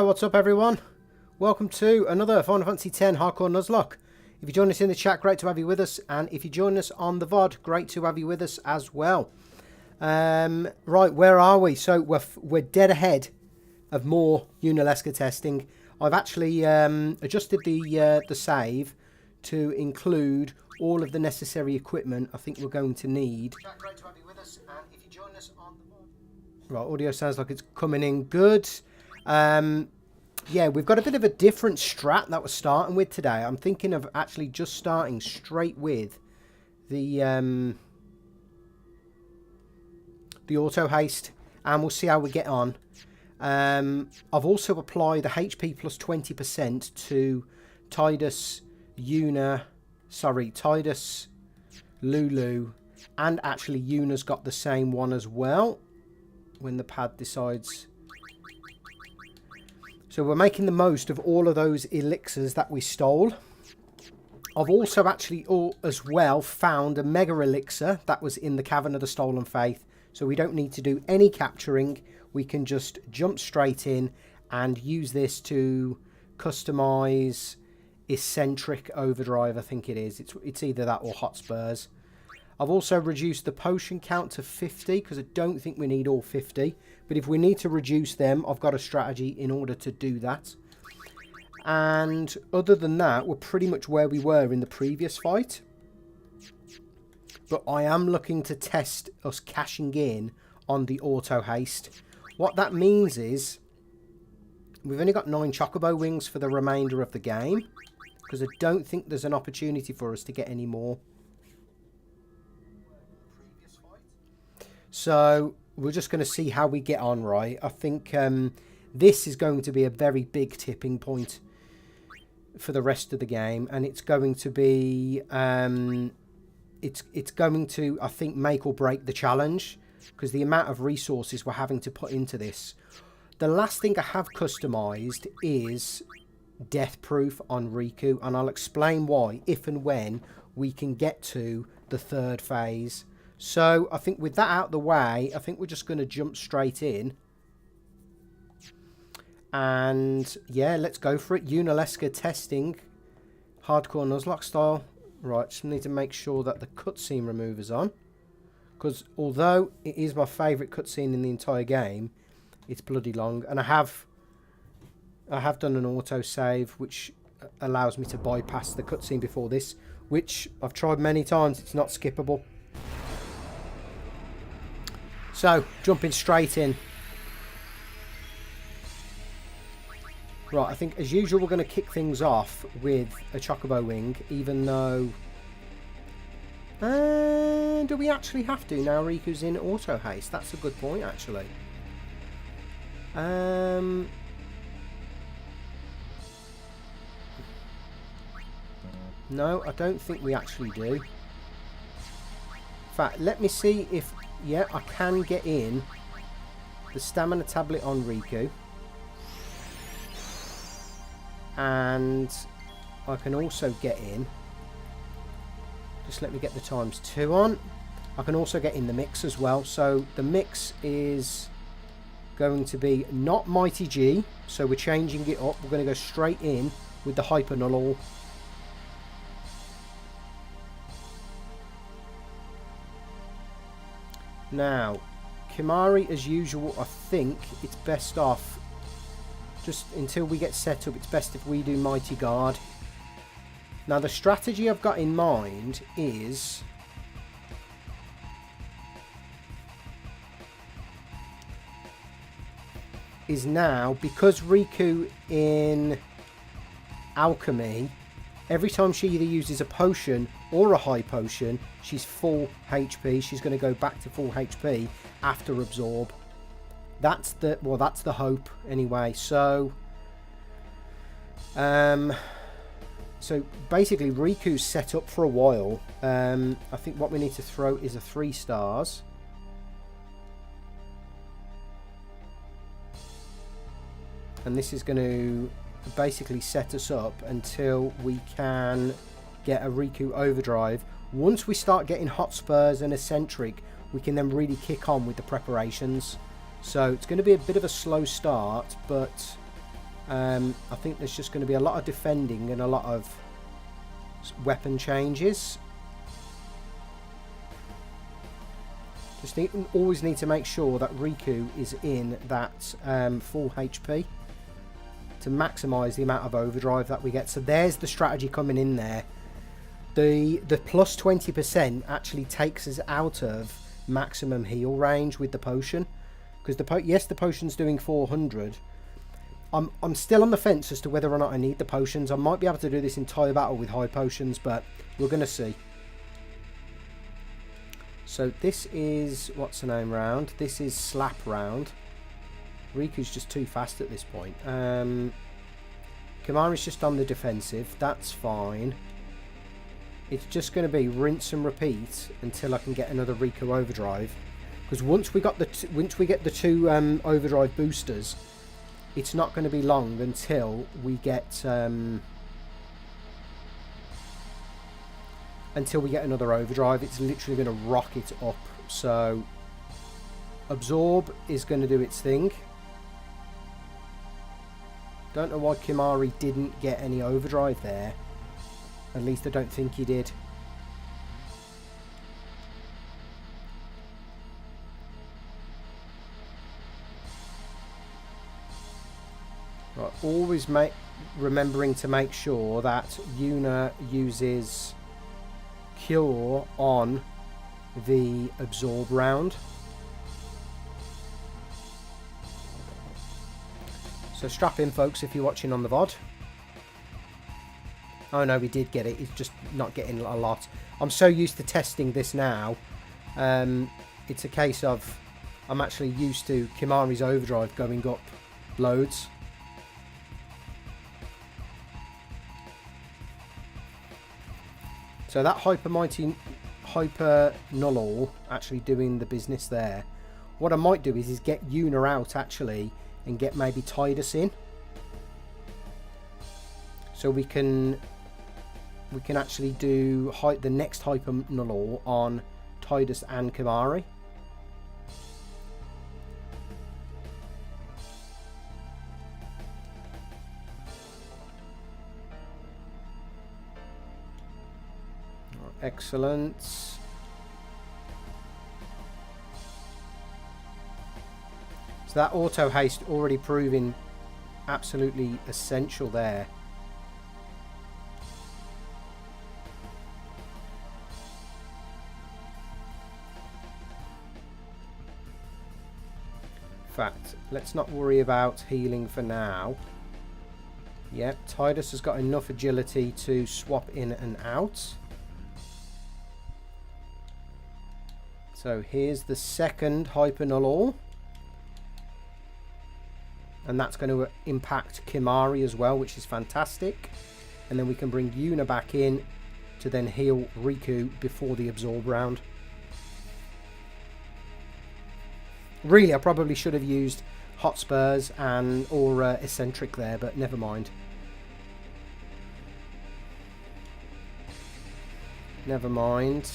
What's up everyone? Welcome to another Final Fantasy X Hardcore Nuzlocke. If you join us in the chat, great to have you with us, and if you join us on the VOD, great to have you with us as well. Right, where are we? So we're dead ahead of more Yunalesca testing. I've actually adjusted the save to include all of the necessary equipment I think we're going to need. Great to have you with us, and if you join us on the VOD. Right, audio sounds like it's coming in good. Yeah, we've got a bit of a different strat that we're starting with today. I'm thinking of actually just starting straight with the auto haste, and we'll see how we get on. I've also applied the HP plus 20% to Tidus, Tidus, Lulu, and actually Yuna's got the same one as well when the pad decides. So we're making the most of all of those elixirs that we stole. I've also actually as well found a mega elixir that was in the Cavern of the Stolen Fayth. So we don't need to do any capturing. We can just jump straight in and use this to customize eccentric overdrive, I think it is. It's either that or hot spurs. I've also reduced the potion count to 50 because I don't think we need all 50. But if we need to reduce them, I've got a strategy in order to do that. And other than that, we're pretty much where we were in the previous fight. But I am looking to test us cashing in on the auto haste. What that means is we've only got 9 Chocobo wings for the remainder of the game, because I don't think there's an opportunity for us to get any more. So we're just going to see how we get on, right? I think this is going to be a very big tipping point for the rest of the game, and it's going to be it's going to, I think, make or break the challenge, because the amount of resources we're having to put into this. The last thing I have customized is death proof on Riku, and I'll explain why if and when we can get to the 3rd phase. So I think with that out of the way, I think we're just going to jump straight in. And yeah, let's go for it. Yunalesca testing. Hardcore Nuzlocke style. Right, just need to make sure that the cutscene remover's on. Because although it is my favourite cutscene in the entire game, it's bloody long. And I have done an auto save, which allows me to bypass the cutscene before this. Which I've tried many times. It's not skippable. So, jumping straight in. Right, I think as usual we're going to kick things off with a Chocobo wing, even though... do we actually have to now Riku's in auto haste? That's a good point, actually. No, I don't think we actually do. In fact, let me see if... Yeah, I can get in the stamina tablet on Riku. And I can also get in... Just let me get the ×2 on. I can also get in the mix as well. So the mix is going to be not Mighty G. So we're changing it up. We're going to go straight in with the Hyper Null. Now, Kimari, as usual, I think it's best off, just until we get set up, it's best if we do Mighty Guard. Now, the strategy I've got in mind is... now, because Riku in Alchemy, every time she either uses a potion or a high potion, she's full HP. She's going to go back to full HP after absorb. That's the hope anyway. So so basically Riku's set up for a while. I think what we need to throw is a 3 stars. And this is going to basically set us up until we can get a Riku overdrive. Once we start getting hot spurs and eccentric, we can then really kick on with the preparations. So it's going to be a bit of a slow start, but I think there's just going to be a lot of defending and a lot of weapon changes. Just always need to make sure that Riku is in that full HP to maximise the amount of overdrive that we get. So there's the strategy coming in there. The plus 20% actually takes us out of maximum heal range with the potion, because yes, the potion's doing 400. I'm still on the fence as to whether or not I need the potions. I might be able to do this entire battle with high potions, but we're going to see. So this is, what's the name round? This is slap round. Riku's just too fast at this point. Kimahri's just on the defensive. That's fine. It's just going to be rinse and repeat until I can get another Riku overdrive. Because once we get the two overdrive boosters, it's not going to be long until we get another overdrive. It's literally going to rocket up. So absorb is going to do its thing. Don't know why Kimahri didn't get any overdrive there. At least I don't think he did. Right, always remembering to make sure that Yuna uses Cure on the absorb round. So strap in, folks, if you're watching on the VOD. Oh no, we did get it. It's just not getting a lot. I'm so used to testing this now. It's a case of I'm actually used to Kimahri's overdrive going up loads. So that Hyper Null actually doing the business there. What I might do is get Yuna out actually and get maybe Tidus in. So we can actually do the next Hyper Null on Tidus and Kimahri. Excellent. So that auto haste already proving absolutely essential there. In fact, let's not worry about healing for now. Yep, Tidus has got enough agility to swap in and out. So here's the second Hyper Null. And that's going to impact Kimahri as well, which is fantastic. And then we can bring Yuna back in to then heal Riku before the absorb round. Really, I probably should have used Hotspurs or Eccentric there, but never mind. Never mind.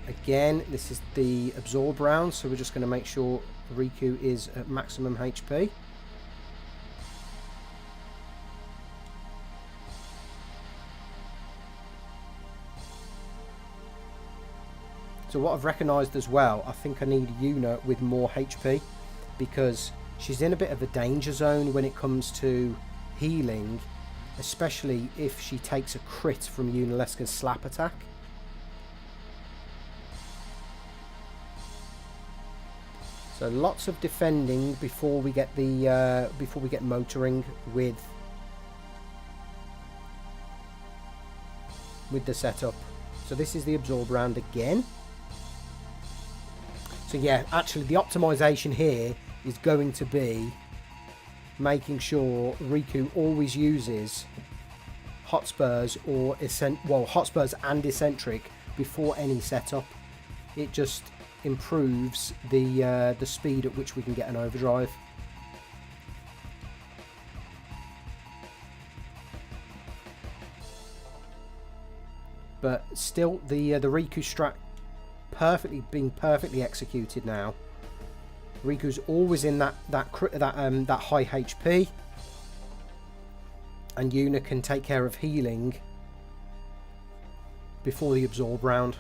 Again, this is the absorb round, so we're just going to make sure Riku is at maximum HP. So what I've recognised as well, I think I need Yuna with more HP, because she's in a bit of a danger zone when it comes to healing, especially if she takes a crit from Yunalesca's slap attack. So lots of defending before we get the motoring with the setup. So this is the absorb round again. So yeah, actually the optimization here is going to be making sure Riku always uses Hotspurs or Hotspurs and Eccentric before any setup. It just improves the speed at which we can get an overdrive. But still, the Riku strat being perfectly executed now. Riku's always in that high HP, and Yuna can take care of healing before the absorb round.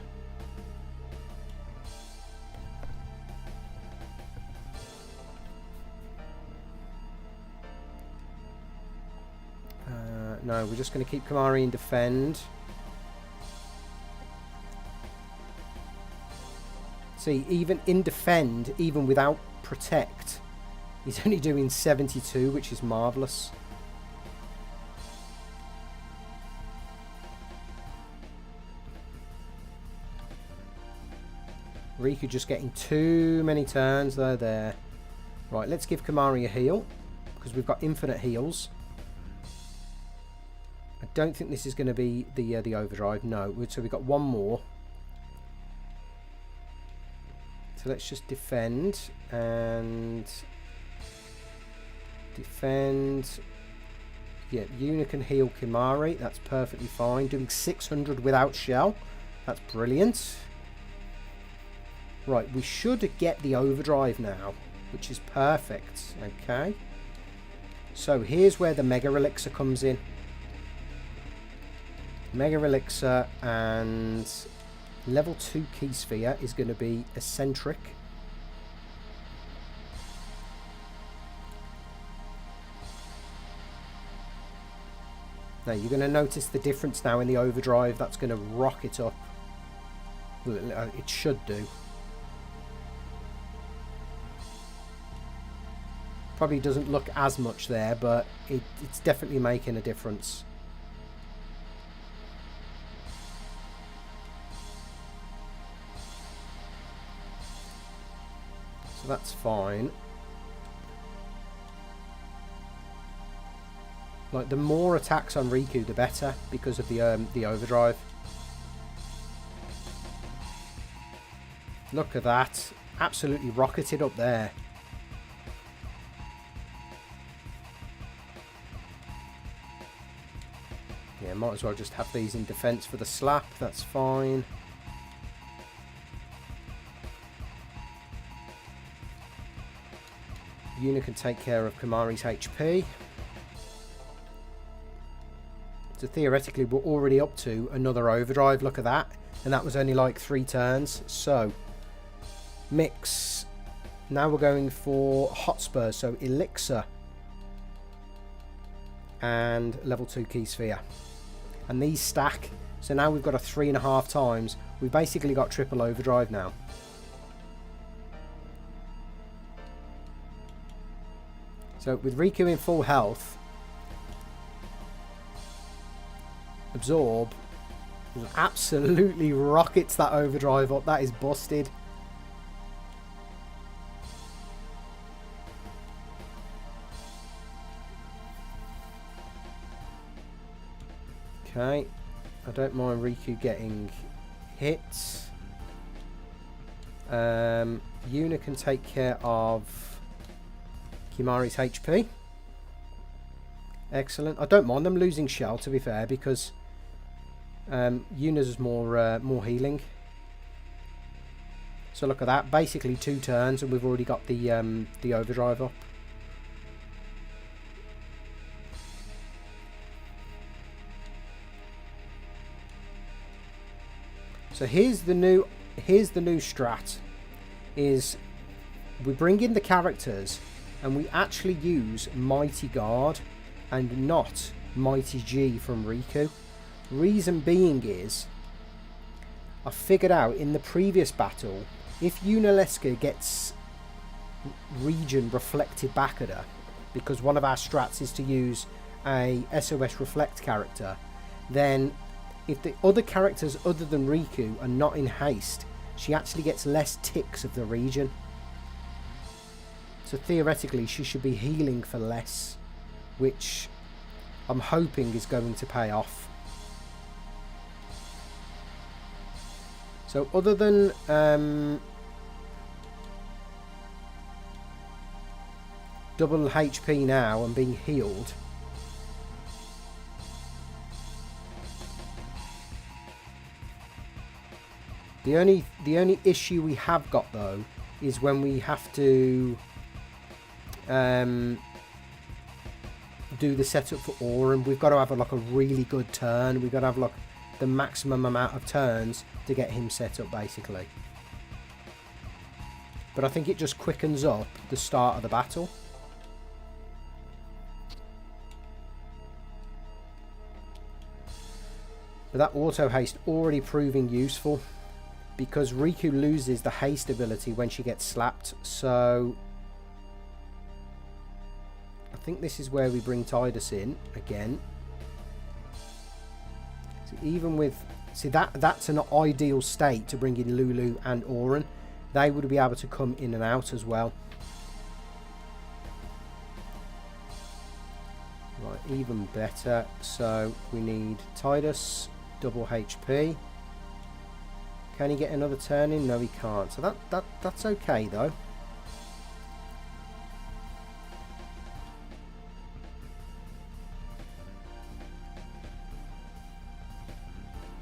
No, we're just going to keep Kimahri in defend. See, even in defend, even without protect, he's only doing 72, which is marvellous. Riku just getting too many turns though there. Right, let's give Kimahri a heal, because we've got infinite heals. I don't think this is going to be the overdrive. No, so we've got one more. So let's just defend and defend. Yeah, Yuna can heal Kimahri. That's perfectly fine. Doing 600 without shell. That's brilliant. Right, we should get the overdrive now, which is perfect. Okay. So here's where the Mega Elixir comes in. Mega Elixir and level 2 Key Sphere is going to be eccentric. Now you're going to notice the difference now in the overdrive. That's going to rock it up. Well, it should do. Probably doesn't look as much there, but it's definitely making a difference. So that's fine. Like, the more attacks on Riku, the better, because of the overdrive. Look at that. Absolutely rocketed up there. Yeah, might as well just have these in defense for the slap. That's fine. Yuna can take care of Kimahri's HP. So theoretically we're already up to another overdrive. Look at that. And that was only like 3 turns. So mix. Now we're going for Hotspurs. So Elixir and level 2 Key Sphere. And these stack. So now we've got a 3.5 times. We've basically got triple overdrive now. So with Riku in full health, absorb absolutely rockets that overdrive up. That is busted. Okay, I don't mind Riku getting hit. Yuna can take care of Kimahri's HP. Excellent. I don't mind them losing shell, to be fair, because Yuna's is more healing. So look at that. Basically 2 turns, and we've already got the overdrive up. So here's the new strat. Is we bring in the characters and we actually use Mighty Guard and not Mighty G from Riku. Reason being is, I figured out in the previous battle, if Yunalesca gets region reflected back at her, because one of our strats is to use a SOS Reflect character, then if the other characters other than Riku are not in haste, she actually gets less ticks of the region. So theoretically she should be healing for less, which I'm hoping is going to pay off. So other than double HP now and being healed, the only issue we have got though is when we have to do the setup for Auron. We've got to have like a really good turn. We've got to have like the maximum amount of turns to get him set up, basically. But I think it just quickens up the start of the battle. But that auto haste already proving useful, because Riku loses the haste ability when she gets slapped. So I think this is where we bring Tidus in again. So even with, see, that's an ideal state to bring in Lulu and Auron. They would be able to come in and out as well. Right, even better. So we need Tidus, double HP. Can he get another turn in? No, he can't. So that's okay though.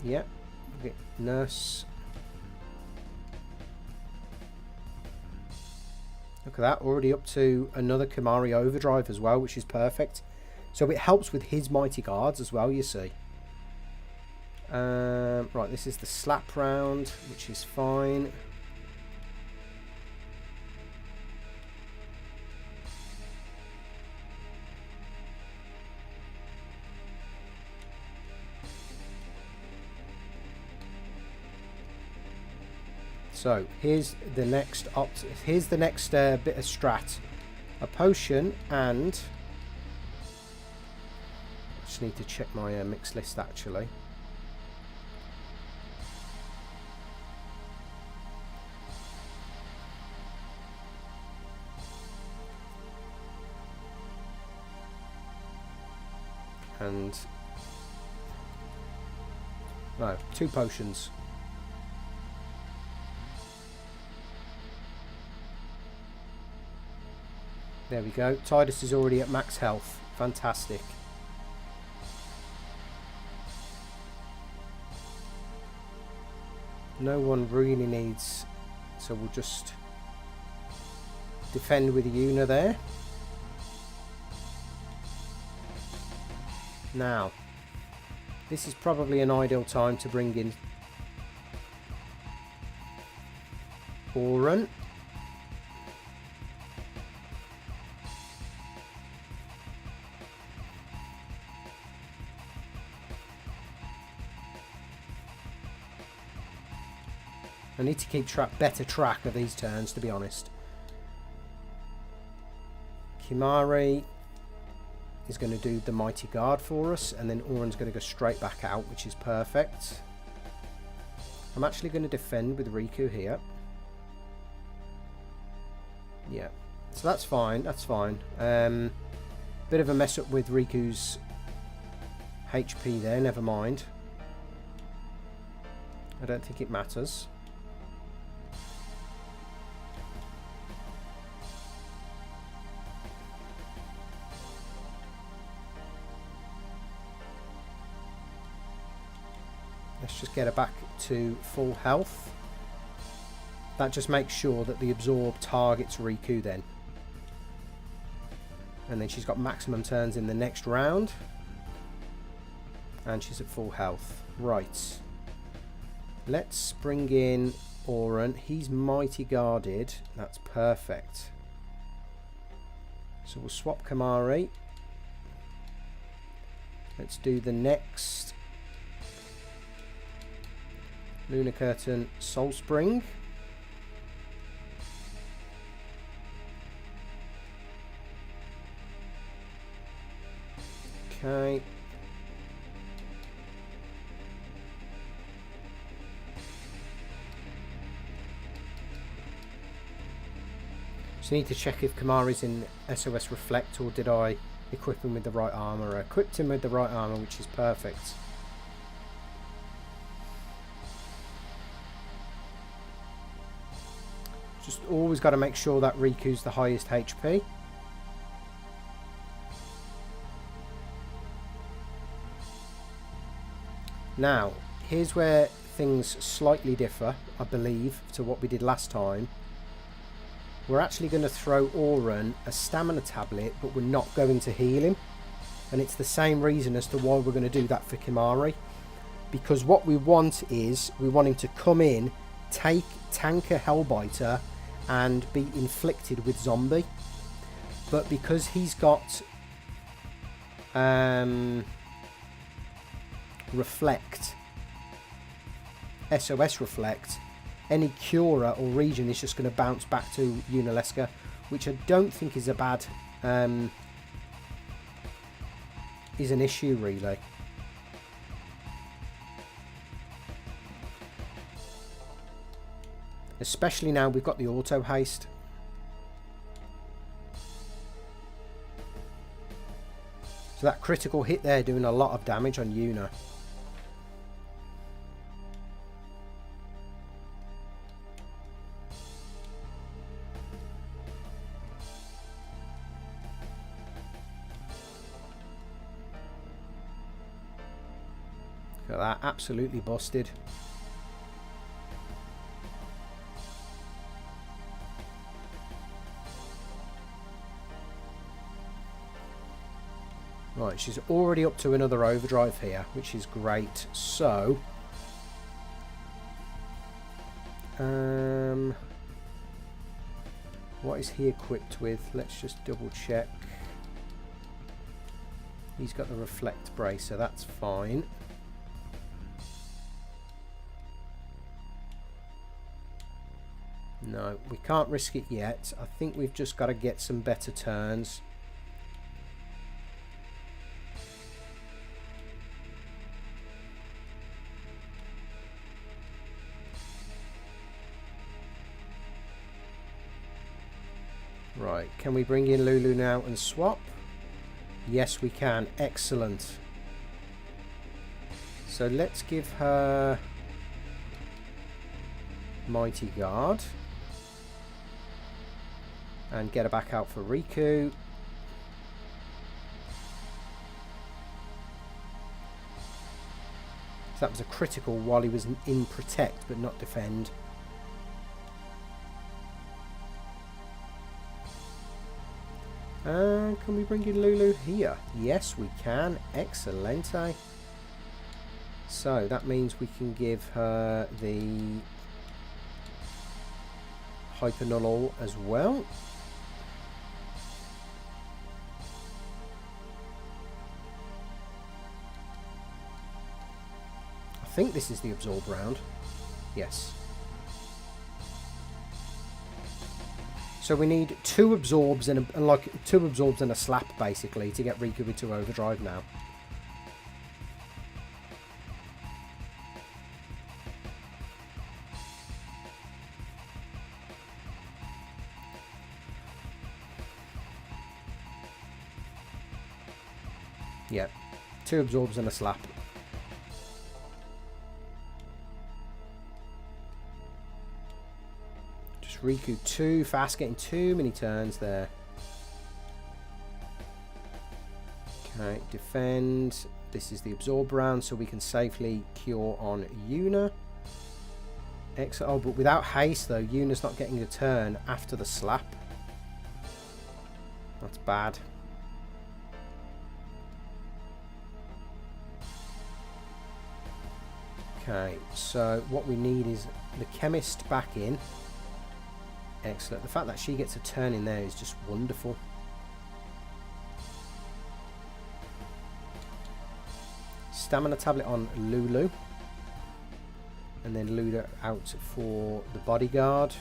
Yep. Okay. Nurse. Look at that, already up to another Kimahri overdrive as well, which is perfect. So it helps with his mighty guards as well, you see. Right, this is the slap round, which is fine. So here's the next bit of strat. A potion, and I just need to check my mix list actually. And no, 2 potions. There we go. Tidus is already at max health. Fantastic. No one really needs, so we'll just defend with Yuna there. Now, this is probably an ideal time to bring in Auron. I need to keep better track of these turns, to be honest. Kimahri is going to do the Mighty Guard for us, and then Auron's going to go straight back out, which is perfect. I'm actually going to defend with Riku here. Yeah, so that's fine, that's fine. Bit of a mess up with Riku's HP there, never mind. I don't think it matters. Let's just get her back to full health. That just makes sure that the absorb targets Riku then. And then she's got maximum turns in the next round. And she's at full health. Right. Let's bring in Auron. He's mighty guarded. That's perfect. So we'll swap Kimahri. Let's do the next Lunar Curtain Soul Spring. Okay. Just need to check if Kimahri's in SOS Reflect, or did I equip him with the right armor? I equipped him with the right armor, which is perfect. Just always got to make sure that Riku's the highest HP. Now, here's where things slightly differ, I believe, to what we did last time. we're actually going to throw Auron a stamina tablet, but we're not going to heal him. And it's the same reason as to why we're going to do that for Kimari. Because what we want is, we want him to come in, tank a Hellbiter, and be inflicted with zombie. But because he's got Reflect, SOS Reflect, any Cura or region is just going to bounce back to Yunalesca, which I don't think is a bad, is an issue really. Especially now we've got the auto haste. So that critical hit there doing a lot of damage on Yuna. Look at that, absolutely busted. Right, she's already up to another overdrive here, which is great. So, what is he equipped with? Let's just double check. He's got the Reflect Bracer, that's fine. No, we can't risk it yet. I think we've just got to get some better turns. Right, can we bring in Lulu now and swap? Yes, we can. Excellent. So let's give her Mighty Guard. And get her back out for Riku. So that was a critical while he was in Protect but not Defend. Can we bring in Lulu here? Yes, we can. Excelente. So that means we can give her the Hyper Null as well. I think this is the Absorb round. Yes. So we need two absorbs and a slap basically to get Riku into overdrive now. Yep, two absorbs and a slap. Riku too fast, getting too many turns there. Okay, defend. This is the absorb round, so we can safely cure on Yuna. Excellent. Oh, but without haste though, Yuna's not getting a turn after the slap. That's bad. Okay, so what we need is the Chemist back in. Excellent. The fact that she gets a turn in there is just wonderful. Stamina tablet on Lulu. And then Lulu out for the bodyguard.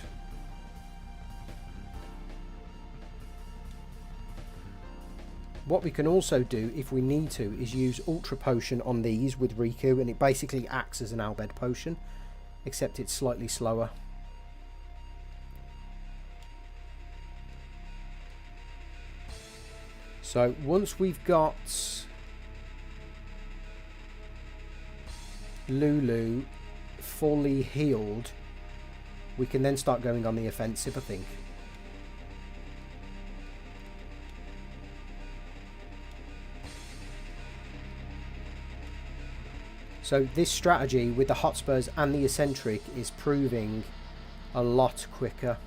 What we can also do, if we need to, is use Ultra Potion on these with Riku, and it basically acts as an Albed Potion, except it's slightly slower. So once we've got Lulu fully healed, we can then start going on the offensive, I think. So this strategy with the Hotspurs and the Eccentric is proving a lot quicker.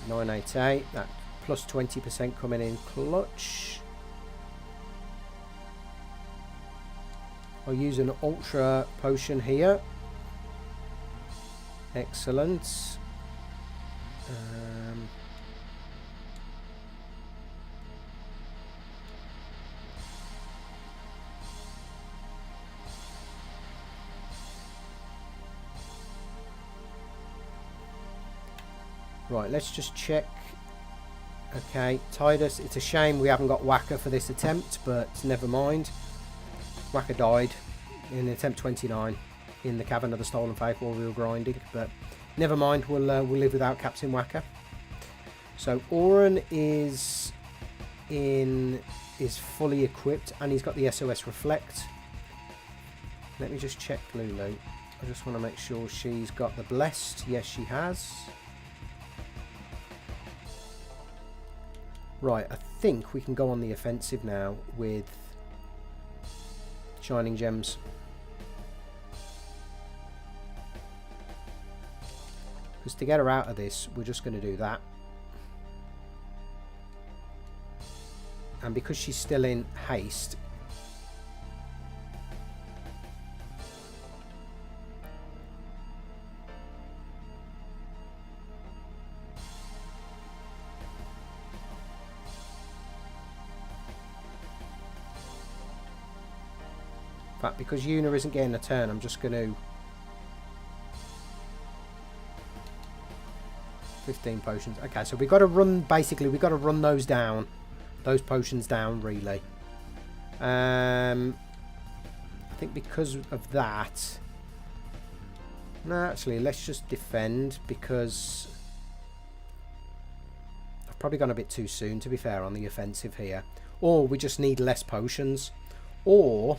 988. That plus 20% coming in clutch. I'll use an ultra potion here. Excellent. Right, let's just check. Okay, Tidus. It's a shame we haven't got Whacker for this attempt, but never mind. Whacker died in attempt 29 in the Cavern of the Stolen Fayth while we were grinding, but never mind. We'll live without Captain Whacker. So Auron is fully equipped, and he's got the SOS Reflect. Let me just check Lulu. I just want to make sure she's got the Blessed. Yes, she has. Right, I think we can go on the offensive now with Shining Gems. Because to get her out of this, we're just going to do that. And because she's still in haste, in fact, because Yuna isn't getting a turn, I'm just going to 15 potions. Okay, so we've got to run, basically, we've got to run those down. Those potions down, really. I think because of that... No, actually, let's just defend, because I've probably gone a bit too soon, to be fair, on the offensive here. Or we just need less potions. Or...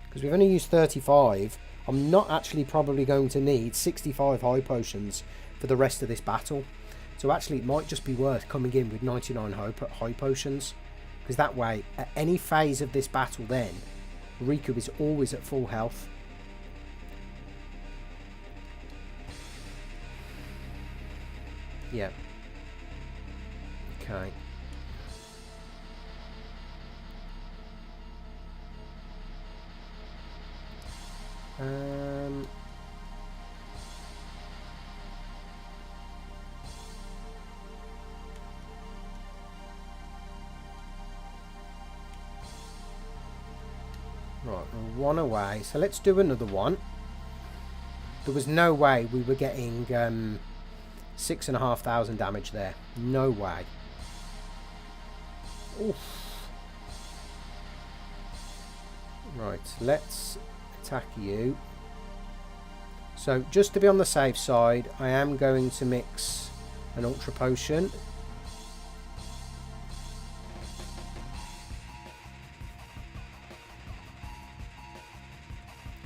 because we've only used 35, I'm not actually probably going to need 65 high potions for the rest of this battle. So actually it might just be worth coming in with 99 high potions. Because that way, at any phase of this battle then, Riku is always at full health. Yeah. Okay. Right, we're one away, so let's do another one. There was no way we were getting 6,500 damage there. No way. Oof. Right, let's attack you. So just to be on the safe side, I am going to mix an ultra potion.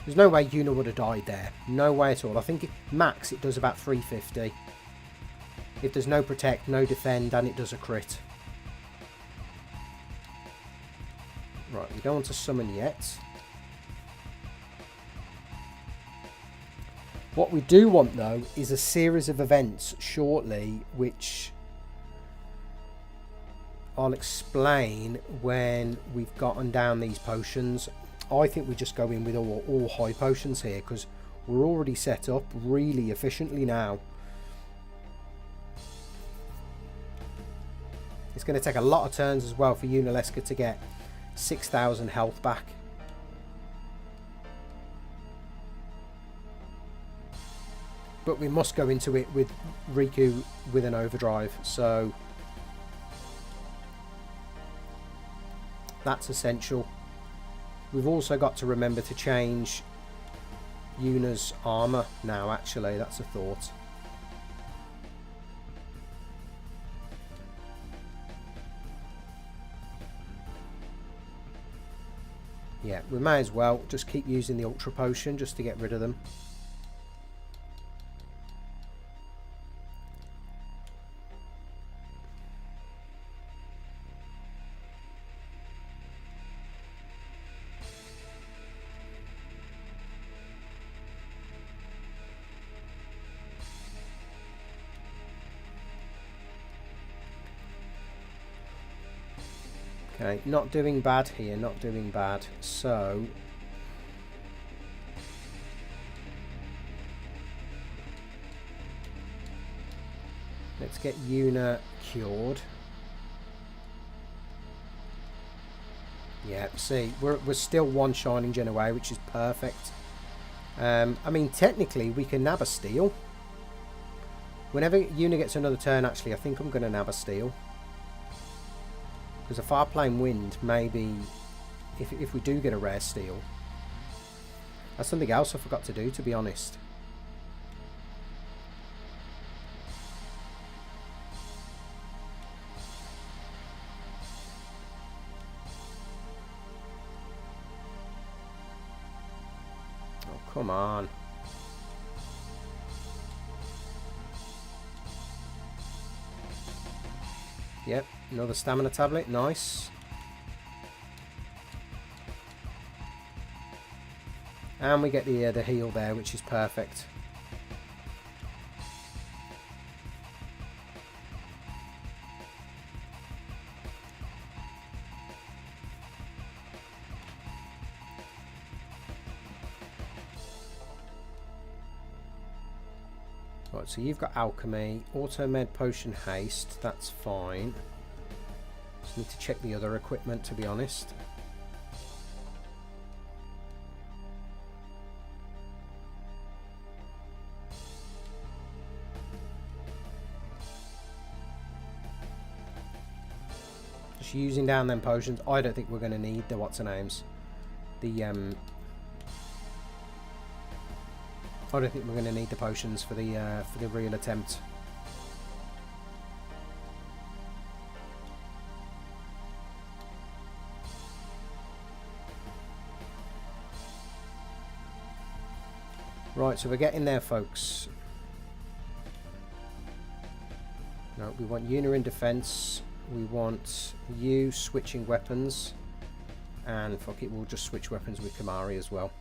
There's no way Yuna would have died there. No way at all. I think max it does about 350. If there's no protect, no defend, and it does a crit. Right, we don't want to summon yet. What we do want, though, is a series of events shortly, which I'll explain when we've gotten down these potions. I think we just go in with all high potions here, because we're already set up really efficiently now. It's going to take a lot of turns as well for Yunalesca to get 6,000 health back. But we must go into it with Riku with an overdrive, so that's essential. We've also got to remember to change Yuna's armour now, actually. That's a thought. Yeah, we may as well just keep using the Ultra Potion just to get rid of them. Okay, not doing bad here, not doing bad. So let's get Yuna cured. Yeah, see, we're still one Shining Gem away, which is perfect. I mean, technically, we can nab a steal. Whenever Yuna gets another turn, actually, I think I'm going to nab a steal. Because a Far Plane Wind, maybe, if we do get a rare steal. That's something else I forgot to do, to be honest. Oh, come on. Yep, another stamina tablet, nice. And we get the heal there, which is perfect. Right, so you've got alchemy, auto med, potion haste, that's fine. Just need to check the other equipment, to be honest. Just using down them potions. I don't think we're going to need the what's-her-names. I don't think we're going to need the potions for the real attempt. Right, so we're getting there, folks. No, we want Yuna in defense. We want you switching weapons. And fuck it, we'll just switch weapons with Kimahri as well.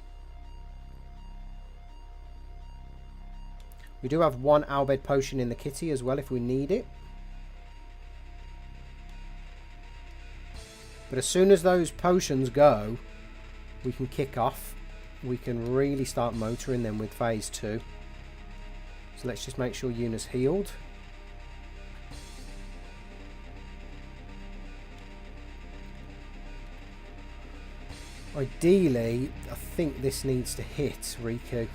We do have one Albed potion in the kitty as well if we need it. But as soon as those potions go, we can kick off. We can really start motoring them with phase 2. So let's just make sure Yuna's healed. Ideally, I think this needs to hit Riku.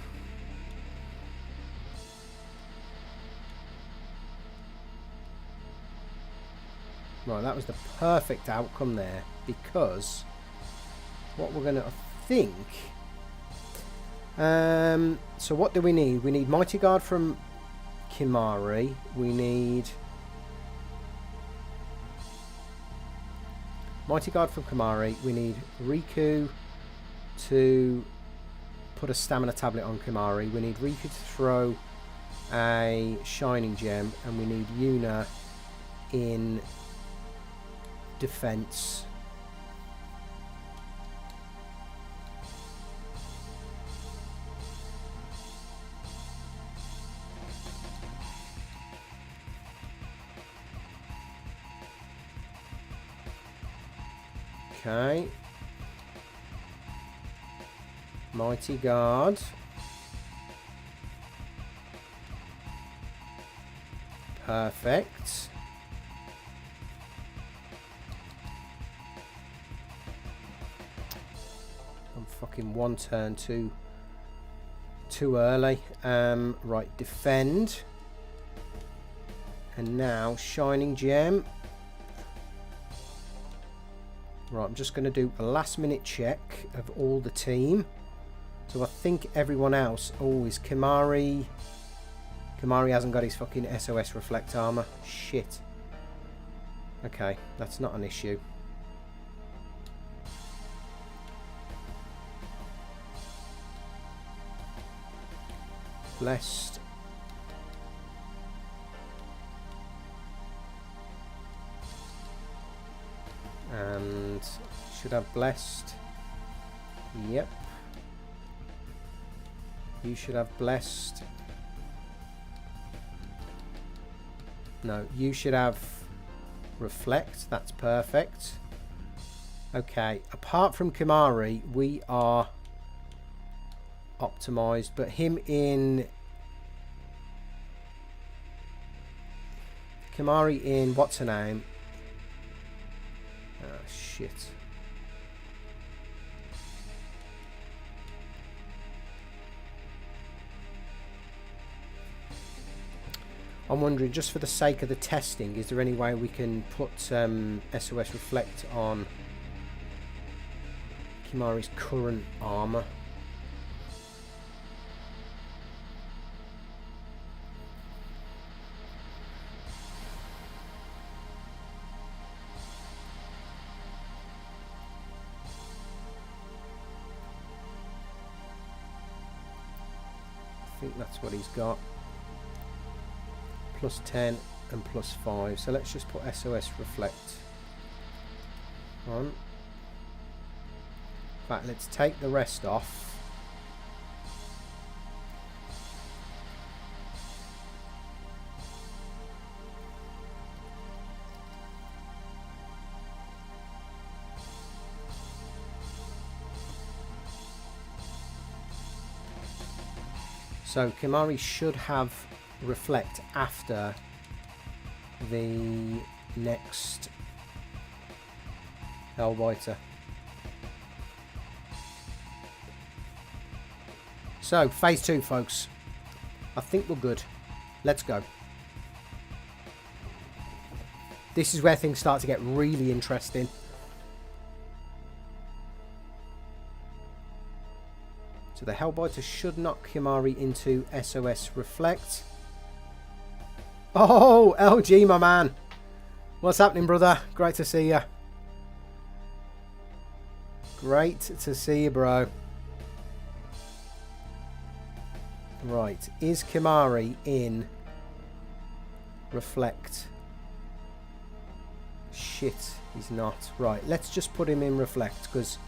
Right, that was the perfect outcome there, because what we're going to think... so what do we need? We need Mighty Guard from Kimahri. We need... Mighty Guard from Kimahri. We need Riku to put a stamina tablet on Kimahri. We need Riku to throw a Shining Gem. And we need Yuna in... defense. Okay. Mighty Guard. Perfect. I'm fucking one turn too early. Right, defend. And now Shining Gem. Right, I'm just going to do a last minute check of all the team. So I think everyone else... Oh, is Kimahri... Kimahri hasn't got his fucking SOS Reflect Armor. Shit. Okay, that's not an issue. Blessed. And should have Blessed. Yep. You should have Blessed. No, you should have Reflect. That's perfect. Okay, apart from Kimari, we are optimized, but him in Kimari in what's her name? Oh shit. I'm wondering, just for the sake of the testing, is there any way we can put SOS Reflect on Kimari's current armor? I think that's what he's got. Plus 10 and plus 5. So let's just put SOS Reflect on. In fact, let's take the rest off. So Kimari should have Reflect after the next Hellbiter. So phase 2, folks. I think we're good. Let's go. This is where things start to get really interesting. So the Hellbiter should knock Kimari into SOS Reflect. Oh, LG, my man. What's happening, brother? Great to see you. Great to see you, bro. Right. Is Kimari in Reflect? Shit, he's not. Right, let's just put him in Reflect, because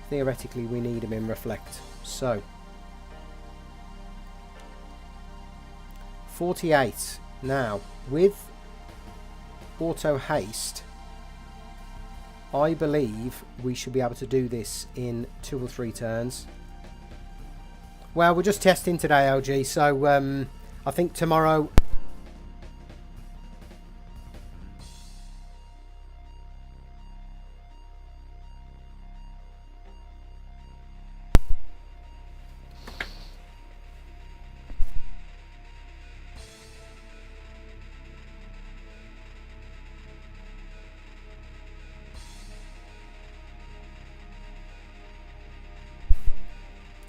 theoretically we need him in Reflect. So 48. Now, with auto haste, I believe we should be able to do this in 2 or 3 turns. Well, we're just testing today, LG, so I think tomorrow...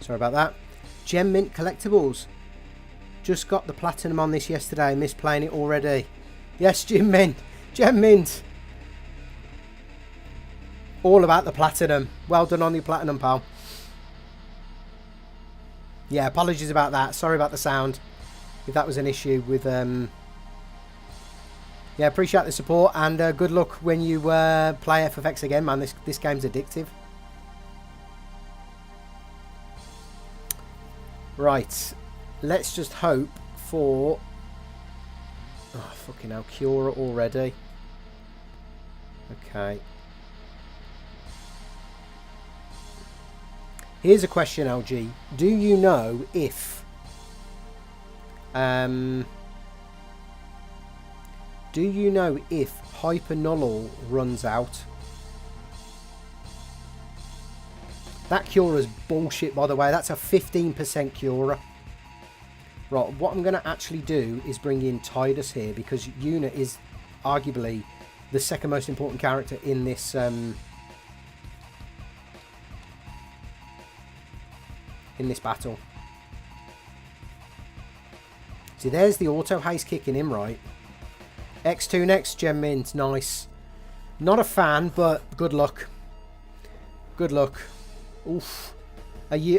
Sorry about that. Gem Mint Collectibles. Just got the platinum on this yesterday. Missed playing it already. Yes, Gem Mint. Gem Mint. All about the platinum. Well done on your platinum, pal. Yeah, apologies about that. Sorry about the sound. If that was an issue with... Yeah, appreciate the support. And good luck when you play FFX again, man. This game's addictive. Right, let's just hope for... Oh, fucking hell, Cura already. Okay. Here's a question, LG. Do you know if... do you know if Hyper Null runs out? That Cura's bullshit, by the way. That's a 15% Cura. Right, what I'm going to actually do is bring in Tidus here, because Yuna is arguably the second most important character in this battle. See, there's the auto haste kicking in, right? X2 next, Gem Mint, nice. Not a fan, but good luck. Good luck. Oof. Have you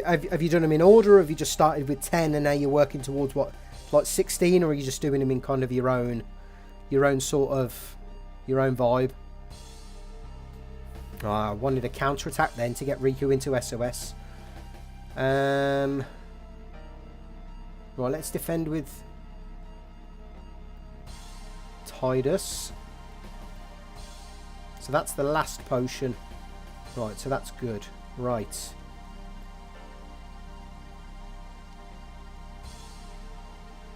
done them in order, or have you just started with 10 and now you're working towards what, like 16, or are you just doing them in kind of your own sort of, your own vibe? Oh, I wanted a counter attack then to get Riku into SOS. Right, let's defend with Tidus. So that's the last potion. Right, so that's good. Right.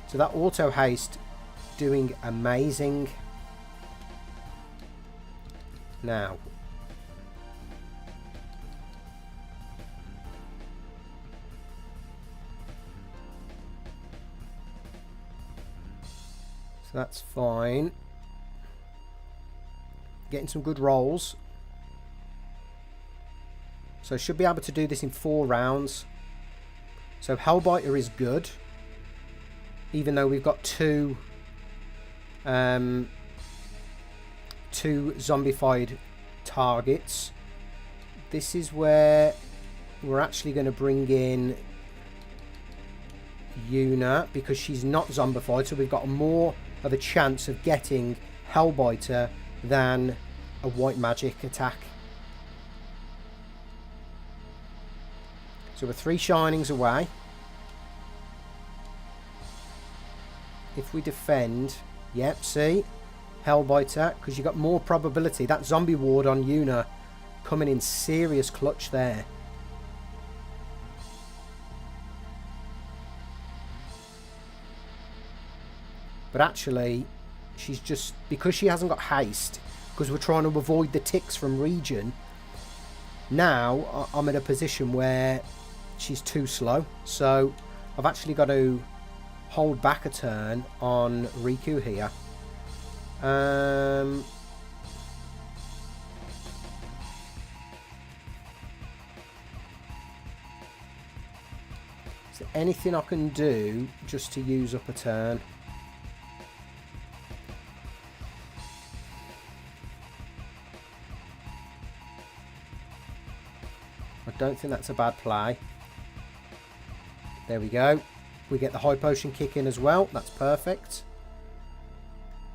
So that auto haste doing amazing. Now. So that's fine. Getting some good rolls. So should be able to do this in 4 rounds. So Hellbiter is good. Even though we've got two zombified targets. This is where we're actually going to bring in Yuna, because she's not zombified, so we've got more of a chance of getting Hellbiter than a white magic attack. So we're 3 shinings away. If we defend, yep, see, Hellbiter, because you've got more probability. That zombie ward on Yuna coming in serious clutch there. But actually, she's just, because she hasn't got haste, because we're trying to avoid the ticks from regen, now I'm in a position where she's too slow. So I've actually got to hold back a turn on Riku here. Is there anything I can do just to use up a turn? I don't think that's a bad play. There we go. We get the high potion kick in as well. That's perfect.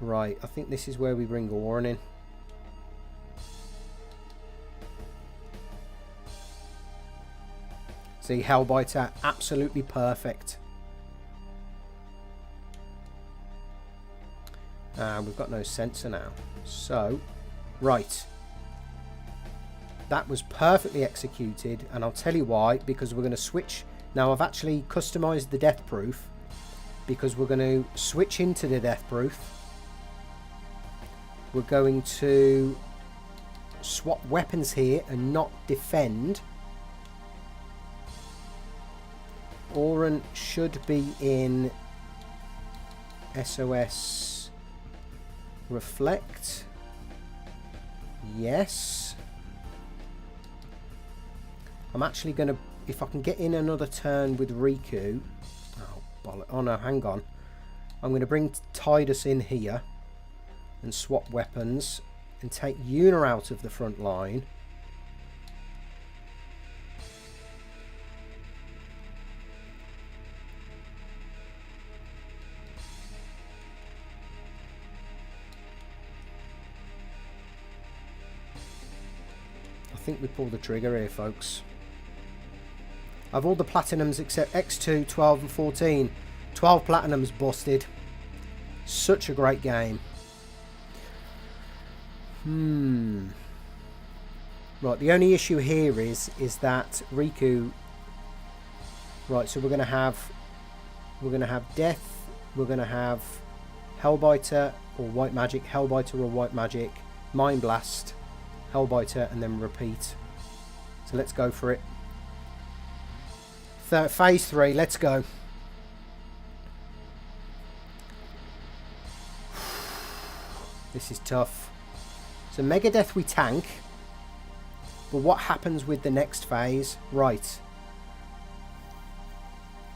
Right, I think this is where we bring Orin in. See, Hellbiter, absolutely perfect. We've got no sensor now. So, right. That was perfectly executed, and I'll tell you why, because we're going to switch. Now I've actually customized the death proof, because we're going to switch into the death proof. We're going to swap weapons here and not defend. Orin should be in SOS Reflect. Yes. I'm actually going to, if I can get in another turn with Riku. Oh, bollock. Oh no, hang on. I'm going to bring Tidus in here and swap weapons and take Yuna out of the front line. I think we pull the trigger here, folks. I've all the platinums except X2, 12 and 14. 12 platinums busted. Such a great game. Right, the only issue here is that Riku. Right, so we're gonna have Death, we're gonna have Hellbiter or White Magic, Hellbiter or White Magic, Mind Blast, Hellbiter, and then repeat. So let's go for it. Phase 3, let's go. This is tough. So Megadeth we tank. But what happens with the next phase? Right.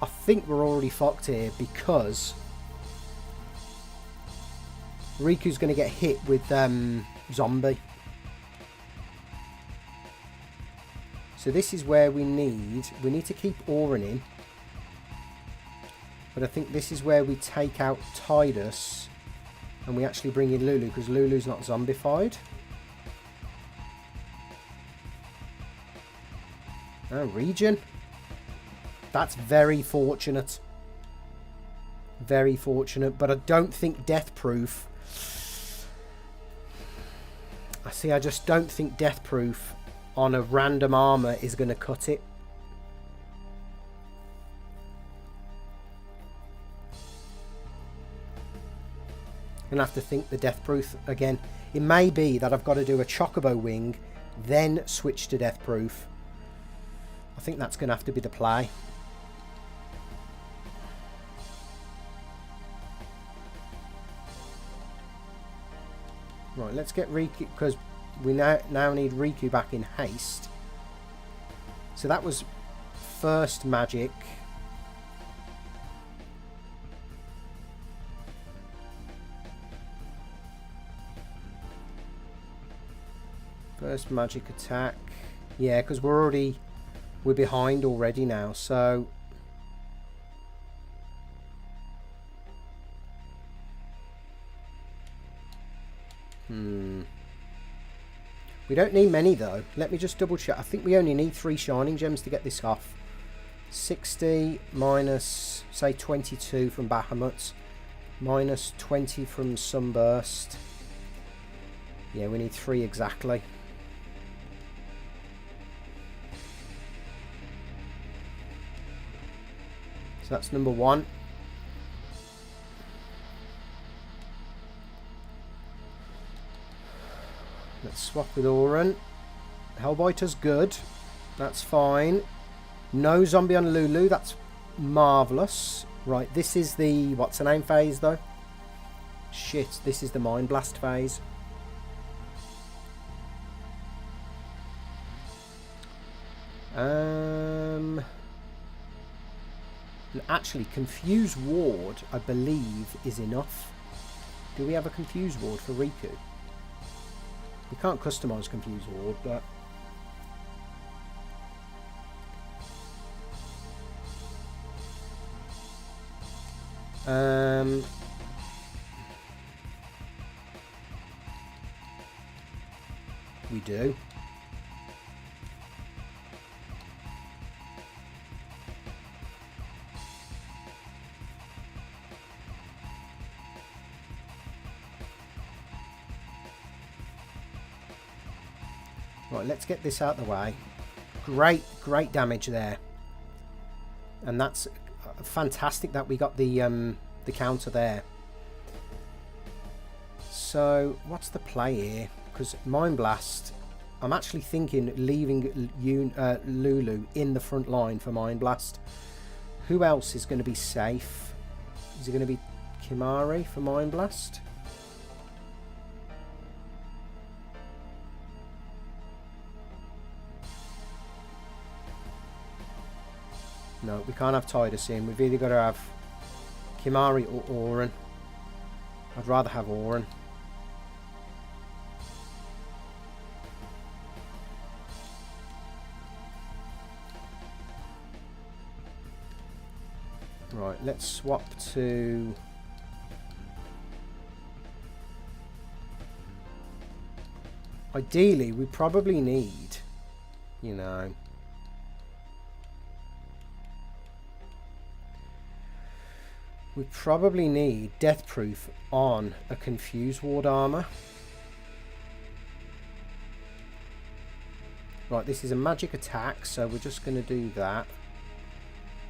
I think we're already fucked here, because Riku's going to get hit with Zombie. So this is where we need to keep Orin in. But I think this is where we take out Tidus and we actually bring in Lulu, because Lulu's not zombified. Oh, regen. That's very fortunate. Very fortunate, but I don't think Death Proof. I just don't think Death Proof on a random armor is going to cut it. Gonna have to think the death proof again. It may be that I've got to do a Chocobo wing, then switch to death proof. I think that's going to have to be the play. Right, let's get Riku, because we now need Riku back in haste. So that was first magic. First magic attack. Yeah, because we're behind already now, so we don't need many though. Let me just double check. I think we only need 3 shining gems to get this off. 60 minus, say, 22 from Bahamut's, minus 20 from Sunburst. Yeah, we need 3 exactly. So that's number 1. Let's swap with Auron. Hellbiter's good. That's fine. No zombie on Lulu. That's marvellous. Right, this is the... what's the name phase, though? Shit, this is the Mind Blast phase. Actually, Confuse Ward, I believe, is enough. Do we have a Confuse Ward for Riku? We can't customise Confuse Ward, but... we do. Right, let's get this out of the way. Great damage there. And that's fantastic that we got the counter there. So, what's the play here? Because Mind Blast, I'm actually thinking leaving Lulu in the front line for Mind Blast. Who else is going to be safe? Is it going to be Kimari for Mind Blast? No, we can't have Tidus in. We've either got to have Kimari or Auron. I'd rather have Auron. Right, let's swap to... ideally, we probably need, you know... we probably need death proof on a Confuse Ward armor. Right, this is a magic attack, so we're just going to do that.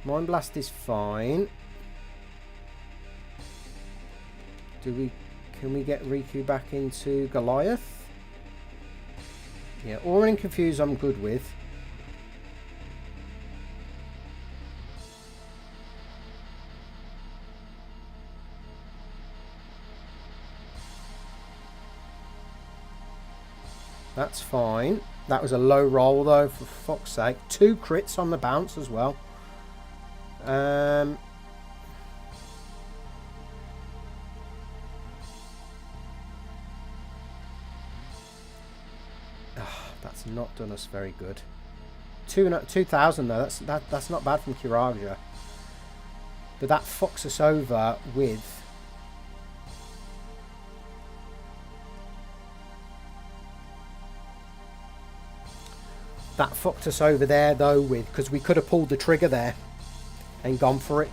Mind Blast is fine. Can we get Riku back into Goliath? Yeah, Auron and Confuse I'm good with. That's fine. That was a low roll though, for fuck's sake. 2 crits on the bounce as well. That's not done us very good. 2,000 though, that's not bad from Kiraja. But that fucks us over with... that fucked us over there though with... because we could have pulled the trigger there and gone for it.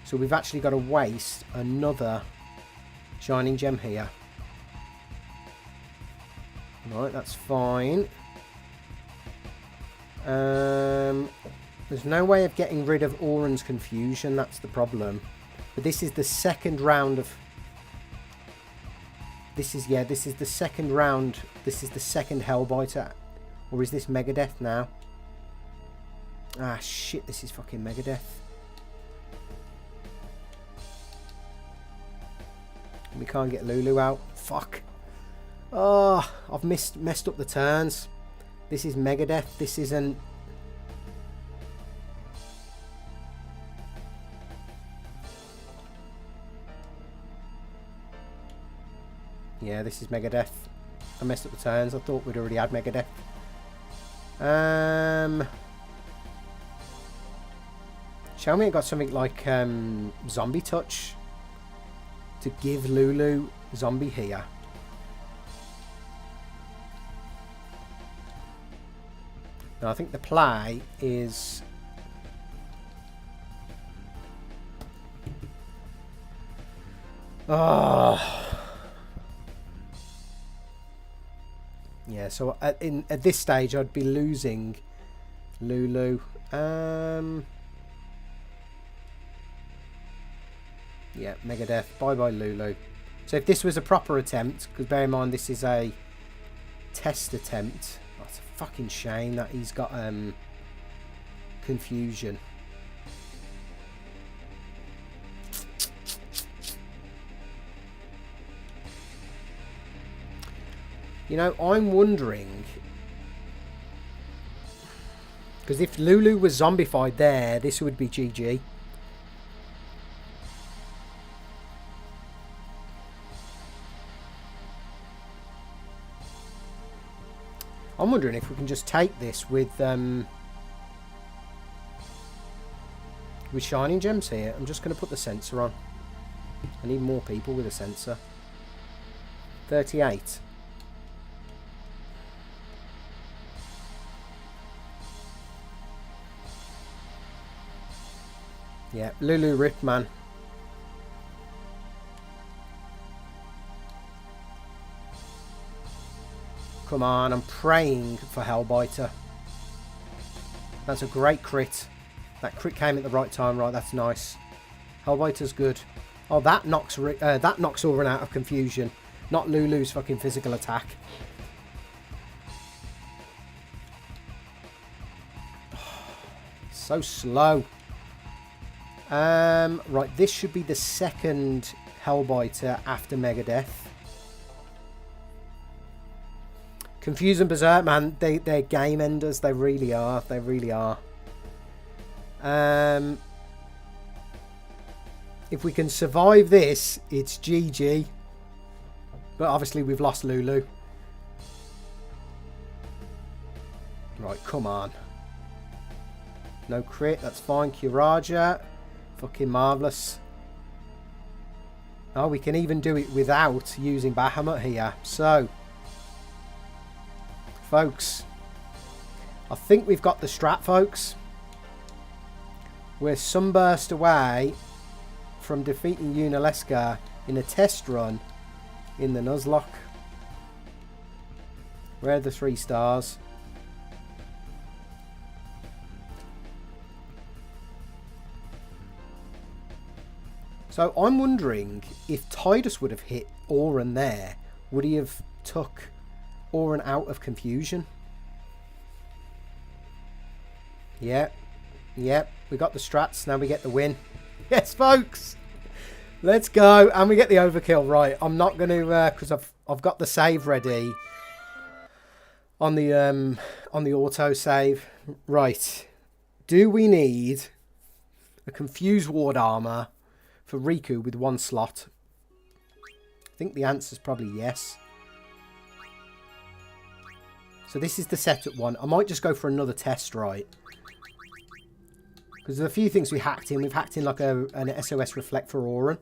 So we've actually got to waste another shining gem here. Right, that's fine. There's no way of getting rid of Oran's confusion. That's the problem. But this is the second round of... This is the second round. This is the second Hellbiter. Or is this Megadeth now? Ah, shit. This is fucking Megadeth. We can't get Lulu out. Fuck. Oh, I've messed up the turns. This is Megadeth. This isn't... Yeah, this is Megadeth. I messed up the turns. I thought we'd already had Megadeth. Show me it got something like Zombie Touch to give Lulu Zombie here. Now I think the play is... Oh... Yeah, so at this stage I'd be losing Lulu. Yeah, Megadeth. Bye-bye Lulu. So if this was a proper attempt, because bear in mind this is a test attempt. Oh, it's a fucking shame that he's got confusion. You know, I'm wondering... Because if Lulu was zombified there, this would be GG. I'm wondering if we can just take this with Shining Gems here. I'm just going to put the sensor on. I need more people with a sensor. 38. Yeah, Lulu rip, man. Come on, I'm praying for Hellbiter. That's a great crit. That crit came at the right time, right? That's nice. Hellbiter's good. Oh, that knocks Oran out of confusion. Not Lulu's fucking physical attack. So slow. Right, this should be the second Hellbiter after Megadeth. Confuse and Berserk, man, they're game enders. They really are. They really are. If we can survive this, it's GG. But obviously we've lost Lulu. Right, come on. No crit, that's fine. Kiraja. Fucking marvellous. Oh, we can even do it without using Bahamut here. So, folks, I think we've got the strat, folks. We're sunburst away from defeating Yunalesca in a test run in the Nuzlocke. Where are the 3 stars? So I'm wondering if Tidus would have hit Oran there, would he have took Oran out of confusion? Yep. Yep. We got the strats. Now we get the win. Yes, folks. Let's go. And we get the overkill. Right. I'm not going to, because I've got the save ready on the auto save. Right. Do we need a confused ward armor for Riku with 1 slot? I think the answer is probably yes. So this is the setup one. I might just go for another test, right? Because there's a few things we hacked in. We've hacked in like an SOS Reflect for Oran.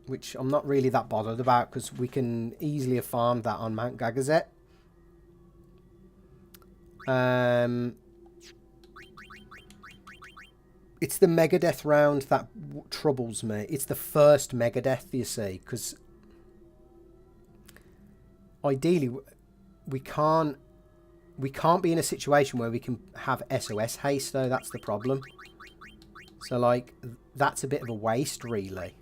Which I'm not really that bothered about because we can easily have farmed that on Mount Gagazet. It's the Megadeth round that troubles me. It's the first Megadeth, you see, because ideally, we can't be in a situation where we can have SOS haste, though. That's the problem. So, like, that's a bit of a waste, really.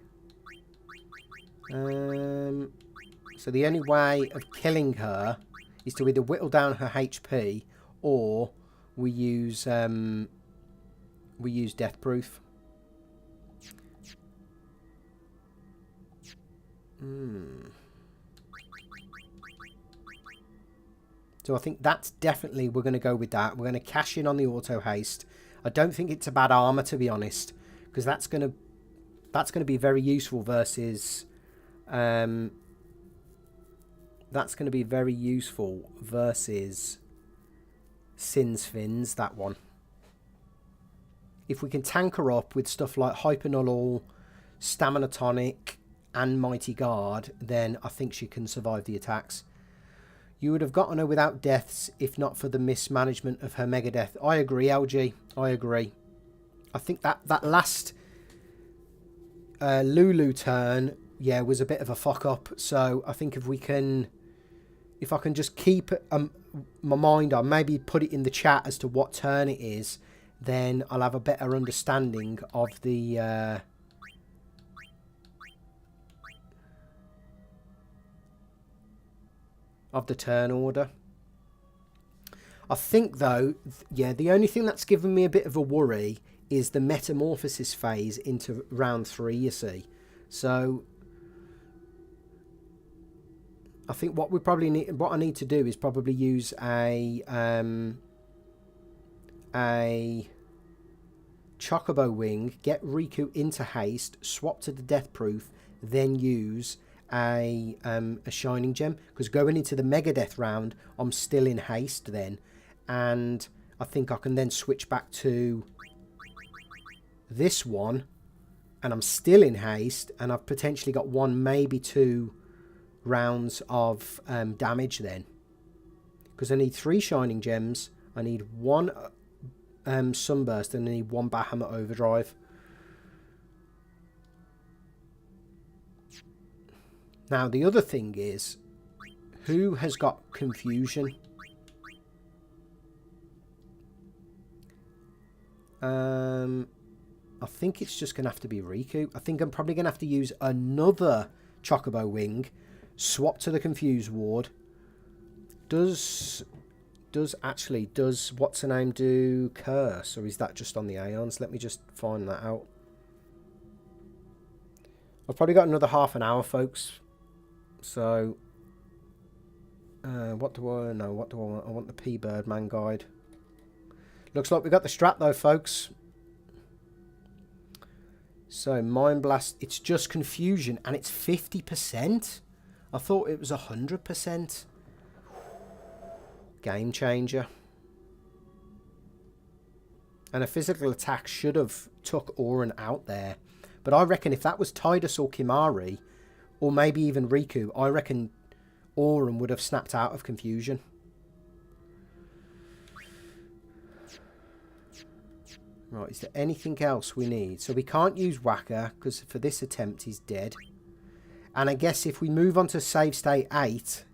So the only way of killing her is to either whittle down her HP, or we use Death Proof. So I think that's definitely, we're going to go with that. We're going to cash in on the auto haste. I don't think it's a bad armor, to be honest, because that's going to be very useful versus Sin's Fins, that one. If we can tank her up with stuff like Hyper Null, Stamina Tonic, and Mighty Guard, then I think she can survive the attacks. You would have gotten her without deaths if not for the mismanagement of her Mega Death. I agree, LG. I agree. I think that last Lulu turn, yeah, was a bit of a fuck up. So I think if I can just keep my mind on, maybe put it in the chat as to what turn it is, then I'll have a better understanding of the turn order. I think, though, yeah, the only thing that's given me a bit of a worry is the metamorphosis phase into round 3, you see. So I think what I need to do is probably use a Chocobo wing, get Riku into haste, swap to the death proof, then use a shining gem, because going into the mega death round I'm still in haste then, and I think I can then switch back to this one and I'm still in haste, and I've potentially got 1, maybe 2 rounds of damage then, because I need 3 shining gems, I need 1 sunburst, and I need 1 Bahamut overdrive. Now the other thing is, who has got confusion? I think it's just going to have to be Riku. I think I'm probably going to have to use another Chocobo wing, swap to the Confuse Ward. Does what's her name do Curse, or is that just on the Aeons? Let me just find that out. I've probably got another half an hour, folks. So, what do I know? What do I want? I want the P Birdman guide. Looks like we got the strat though, folks. So, Mind Blast, it's just Confusion, and it's 50%. I thought it was 100%. Game changer. And a physical attack should have took Auron out there. But I reckon if that was Tidus or Kimari, or maybe even Riku, I reckon Auron would have snapped out of Confusion. Right, is there anything else we need? So we can't use Whacker, because for this attempt he's dead. And I guess if we move on to save state 8,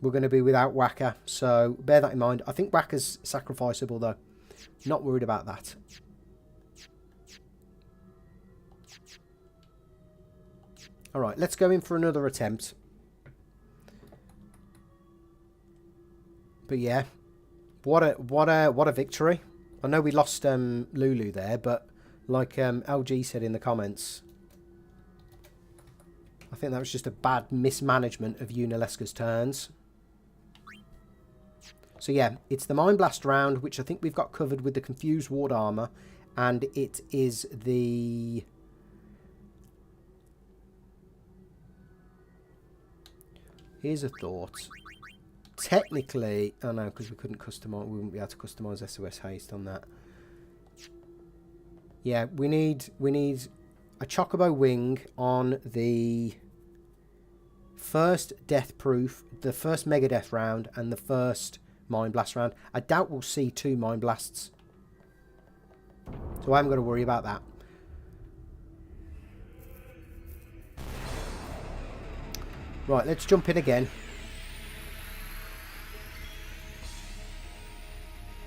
we're going to be without Whacker. So bear that in mind. I think Whacker's sacrificeable though. Not worried about that. Alright, let's go in for another attempt. But yeah, what a victory. I know we lost Lulu there, but like LG said in the comments, I think that was just a bad mismanagement of Yunalesca's turns. So yeah, it's the Mind Blast round, which I think we've got covered with the Confused Ward armor, and it is the... Here's a thought. Technically, oh no, because we couldn't customize, we wouldn't be able to customize SOS haste on that. Yeah, we need a Chocobo wing on the first death proof, the first Mega Death round, and the first Mind Blast round. I doubt we'll see 2 Mind Blasts, so I haven't got to worry about that. Right, let's jump in again.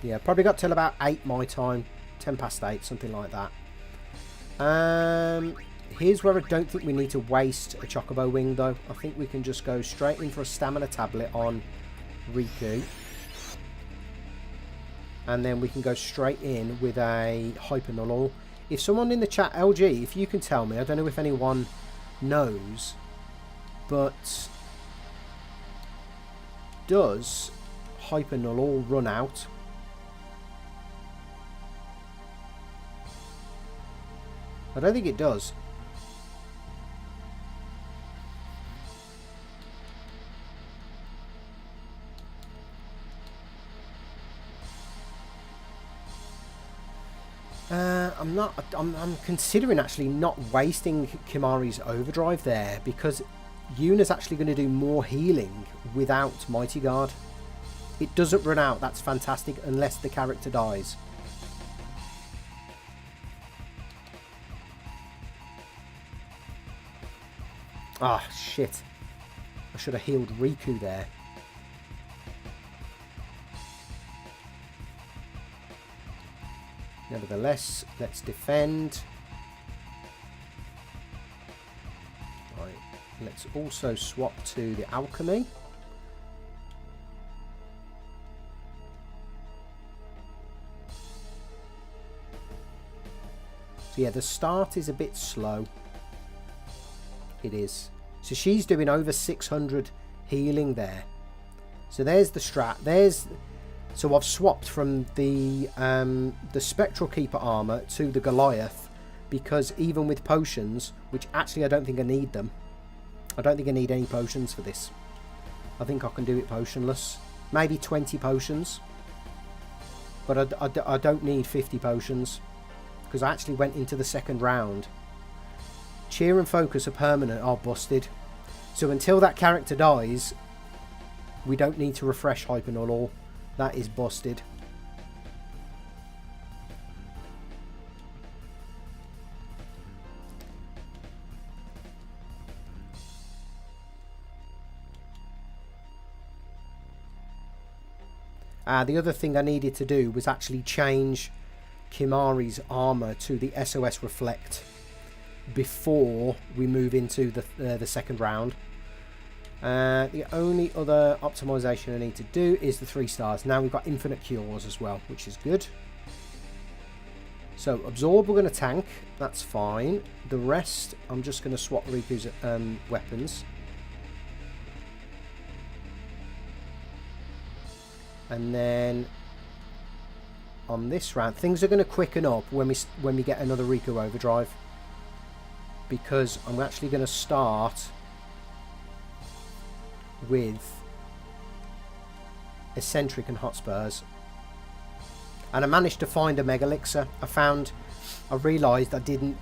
Yeah, probably got till about 8 my time. 10 past 8, something like that. Here's where I don't think we need to waste a Chocobo wing, though. I think we can just go straight in for a stamina tablet on Riku. And then we can go straight in with a Hyper Null. If someone in the chat, LG, if you can tell me, I don't know if anyone knows, but does Hyper Null run out? I don't think it does. I'm considering actually not wasting Kimahri's overdrive there, because Yuna's actually going to do more healing without Mighty Guard. It doesn't run out, that's fantastic, unless the character dies. Ah, shit. I should have healed Riku there. Nevertheless, let's defend. Right, let's also swap to the alchemy. So yeah, the start is a bit slow. It is. So she's doing over 600 healing there. So there's the strat. So I've swapped from the Spectral Keeper armor to the Goliath, because even with potions, which actually I don't think I need them. I don't think I need any potions for this. I think I can do it potionless. Maybe 20 potions. But I don't need 50 potions, because I actually went into the second round. Cheer and focus are permanent, are busted. So until that character dies, we don't need to refresh Hyper Null. That is busted. The other thing I needed to do was actually change Kimahri's armor to the SOS Reflect before we move into the second round. The only other optimization I need to do is the 3 stars. Now we've got infinite cures as well, which is good. So absorb, we're going to tank. That's fine. The rest, I'm just going to swap Riku's weapons. And then on this round, things are going to quicken up when we get another Riku overdrive, because I'm actually going to start with Eccentric and Hotspurs. And I managed to find a Mega Elixir. I realised I didn't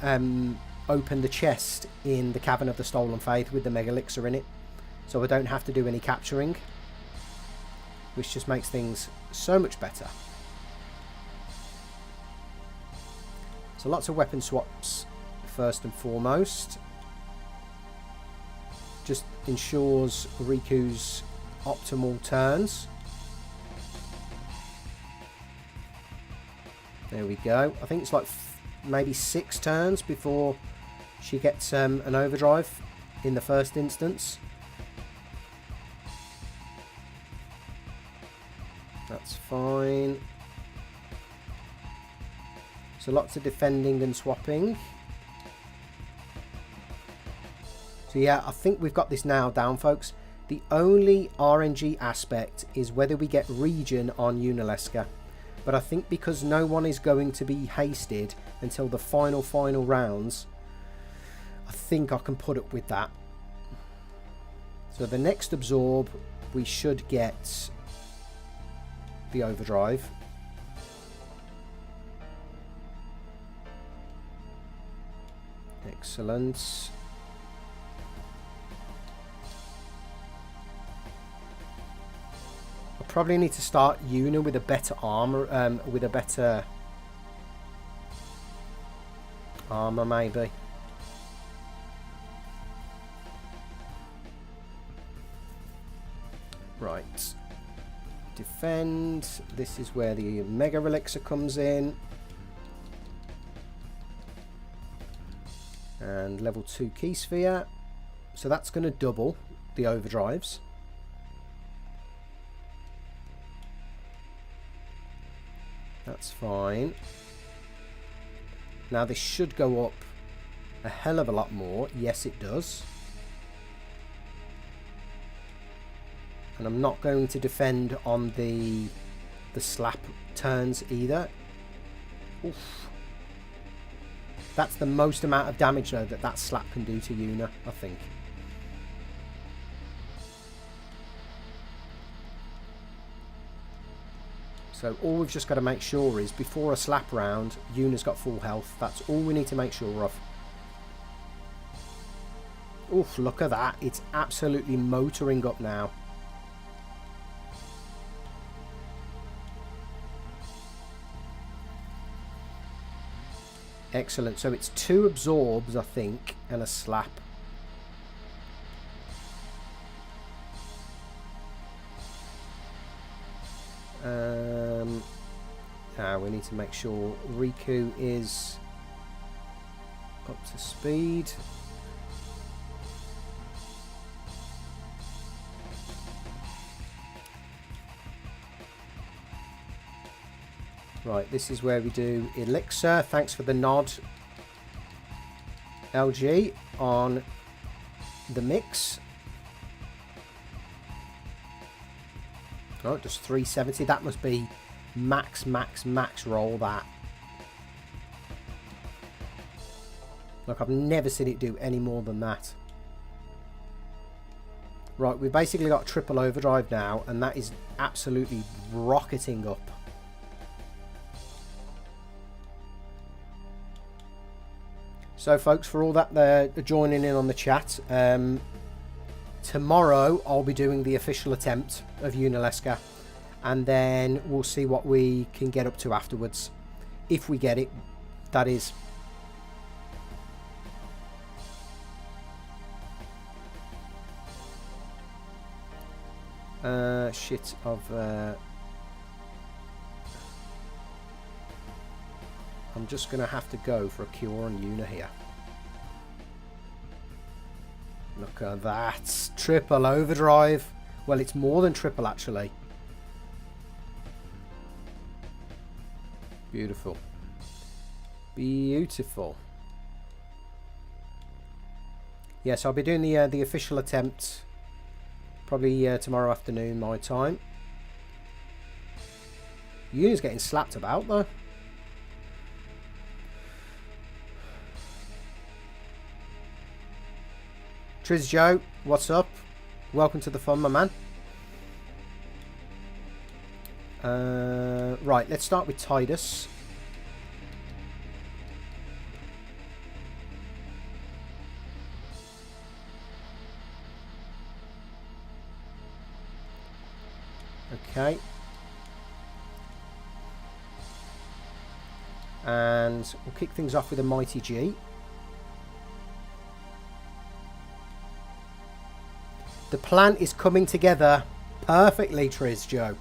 open the chest in the Cavern of the Stolen Fayth with the Mega Elixir in it, so I don't have to do any capturing, which just makes things so much better. So lots of weapon swaps first and foremost. Just ensures Riku's optimal turns. There we go. I think it's like maybe 6 turns before she gets an overdrive in the first instance. That's fine. So lots of defending and swapping. So yeah, I think we've got this now down, folks. The only RNG aspect is whether we get regen on Yunalesca. But I think because no one is going to be hasted until the final rounds, I think I can put up with that. So the next absorb, we should get the overdrive. Excellent. I probably need to start Yuna with a better armor, maybe. Right. Defend. This is where the Mega Elixir comes in. And level 2 Key Sphere. So that's going to double the overdrives. That's fine. Now this should go up a hell of a lot more. Yes, it does. And I'm not going to defend on the slap turns either. Oof. That's the most amount of damage though that slap can do to Yuna, I think. So all we've just got to make sure is before a slap round, Yuna's got full health. That's all we need to make sure of. Oof, look at that. It's absolutely motoring up now. Excellent. So it's 2 absorbs, I think, and a slap. Now we need to make sure Riku is up to speed. Right, this is where we do Elixir. Thanks for the nod, LG, on the mix. Oh, just 370. That must be max roll, that. Look, I've never seen it do any more than that. Right, we've basically got triple overdrive now, and that is absolutely rocketing up. So folks, for all that they're joining in on the chat, tomorrow I'll be doing the official attempt of Yunalesca, and then we'll see what we can get up to afterwards. If we get it, that is. Shit of... I'm just going to have to go for a cure on Yuna here. Look at that. Triple overdrive. Well, it's more than triple, actually. Beautiful. Beautiful. Yes, I'll be doing the official attempt probably tomorrow afternoon, my time. Yuna's getting slapped about, though. Triz Joe, what's up? Welcome to the fun, my man. Right, let's start with Tidus. Okay. And we'll kick things off with a Mighty G. The plan is coming together perfectly, Triz Joe.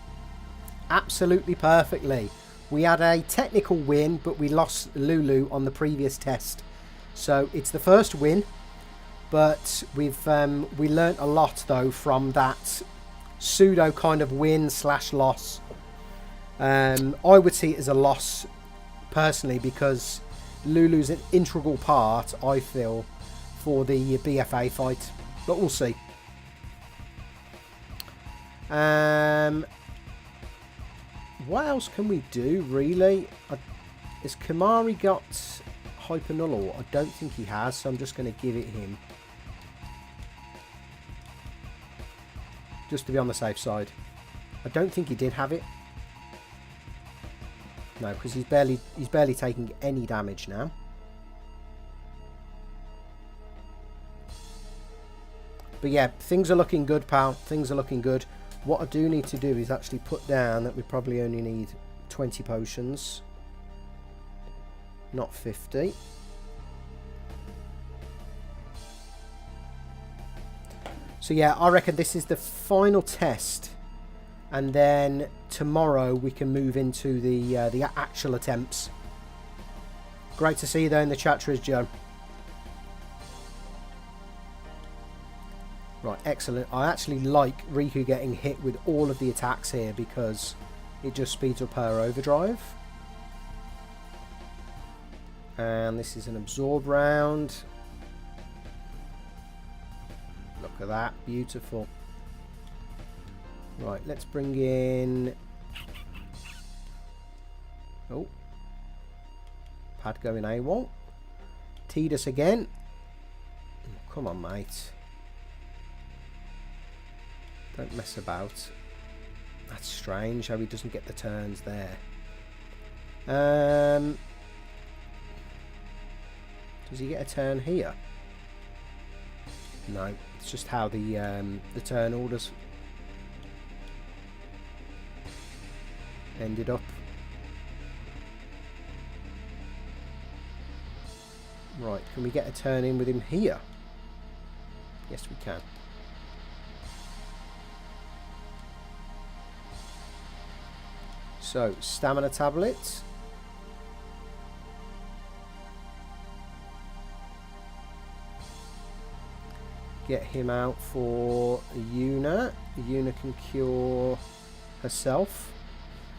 Absolutely perfectly. We had a technical win, but we lost Lulu on the previous test. So it's the first win, but we learnt a lot though from that pseudo kind of win / loss. I would see it as a loss personally, because Lulu's an integral part, I feel, for the BFA fight. But we'll see. What else can we do, really? Has Kamari got Hyper Null? Or I don't think he has, so I'm just going to give it him. Just to be on the safe side. I don't think he did have it. No, because he's barely taking any damage now. But yeah, things are looking good, pal. Things are looking good. What I do need to do is actually put down that we probably only need 20 potions. Not 50. So yeah, I reckon this is the final test. And then tomorrow we can move into the actual attempts. Great to see you there in the chat, Triz Joe. Right, excellent. I actually like Riku getting hit with all of the attacks here because it just speeds up her overdrive. And this is an absorb round. Look at that, beautiful. Right, let's bring in... Oh. Pad going AWOL. Tidus again. Oh, come on, mate. Don't mess about. That's strange how he doesn't get the turns there. Does he get a turn here? No, it's just how the turn orders ended up. Right, can we get a turn in with him here? Yes, we can. So, stamina tablet. Get him out for Yuna. Yuna can cure herself.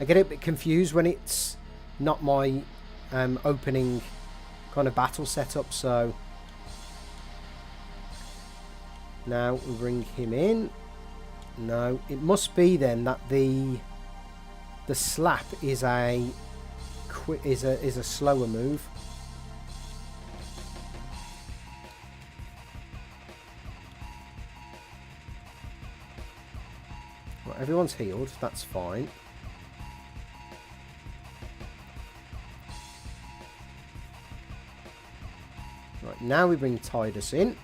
I get a bit confused when it's not my opening kind of battle setup, so now we bring him in. No, it must be then that the slap is a slower move. Right, everyone's healed, that's fine. Right, now we bring Tidus in.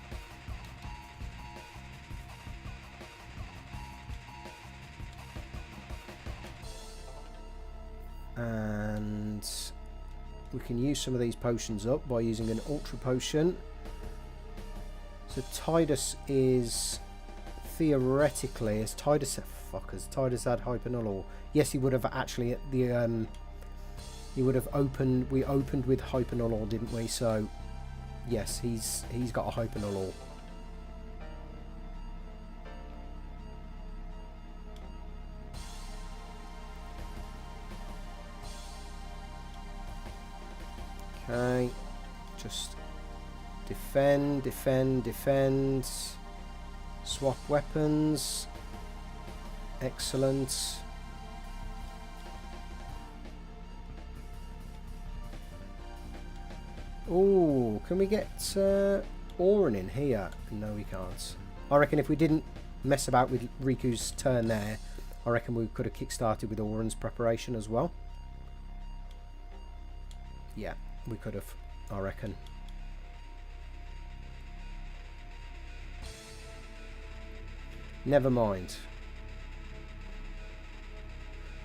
And we can use some of these potions up by using an ultra potion. So Tidus is theoretically, as Tidus had Hyper Null, or yes, he would have actually at the he would have opened. We opened with Hyper Null, didn't we? So yes, he's got a Hyper Null. Okay, just defend, defend, defend. Swap weapons. Excellent. Oh, can we get Auron in here? No, we can't. I reckon if we didn't mess about with Riku's turn there, I reckon we could have kick-started with Auron's preparation as well. Yeah, we could have, I reckon. Never mind.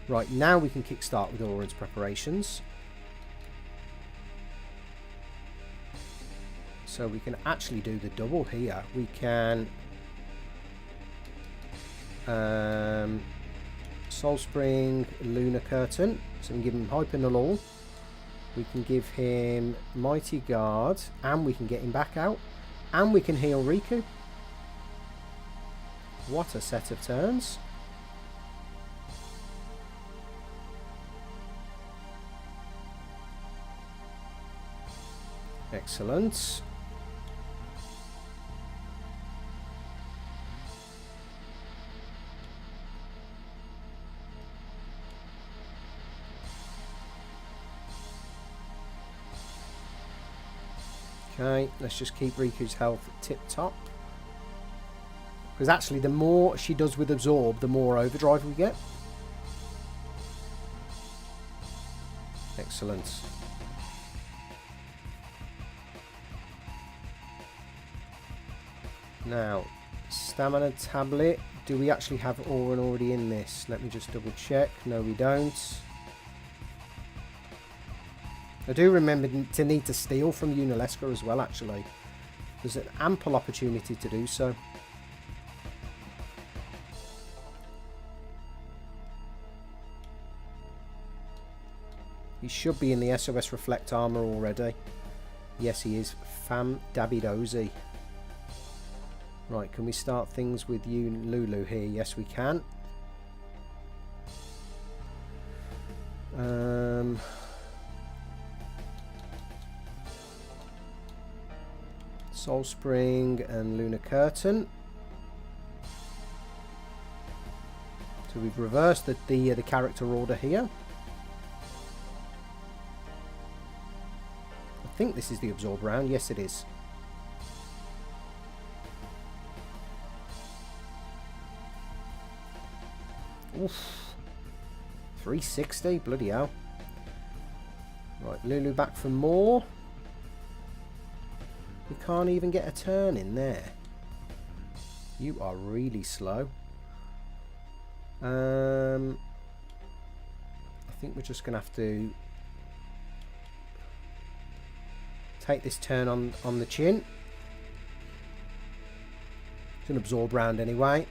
Right, now we can kickstart with Auron's preparations. So we can actually do the double here. We can Soul Spring, Lunar Curtain. So we can give him Hyper Null. We can give him Mighty Guard, and we can get him back out, and we can heal Riku. What a set of turns. Excellent. Okay, let's just keep Riku's health tip top. Because actually the more she does with Absorb, the more overdrive we get. Excellent. Now, stamina tablet. Do we actually have Auron already in this? Let me just double check. No, we don't. I do remember to need to steal from Yunalesca as well, actually. There's an ample opportunity to do so. He should be in the SOS Reflect armor already. Yes, he is. Fam Dabby Dozy. Right, can we start things with you, Lulu, here? Yes, we can. Soul Spring and Lunar Curtain. So we've reversed the character order here. I think this is the absorb round. Yes, it is. Oof. 360, bloody hell. Right, Lulu back for more. We can't even get a turn in there. You are really slow. I think we're just going to have to take this turn on the chin. It's an absorb round anyway.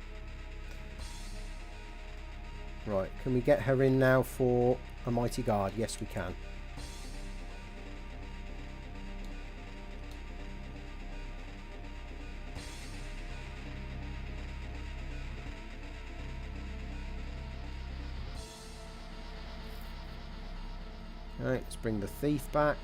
Right, can we get her in now for a Mighty Guard? Yes, we can. Alright, let's bring the thief back.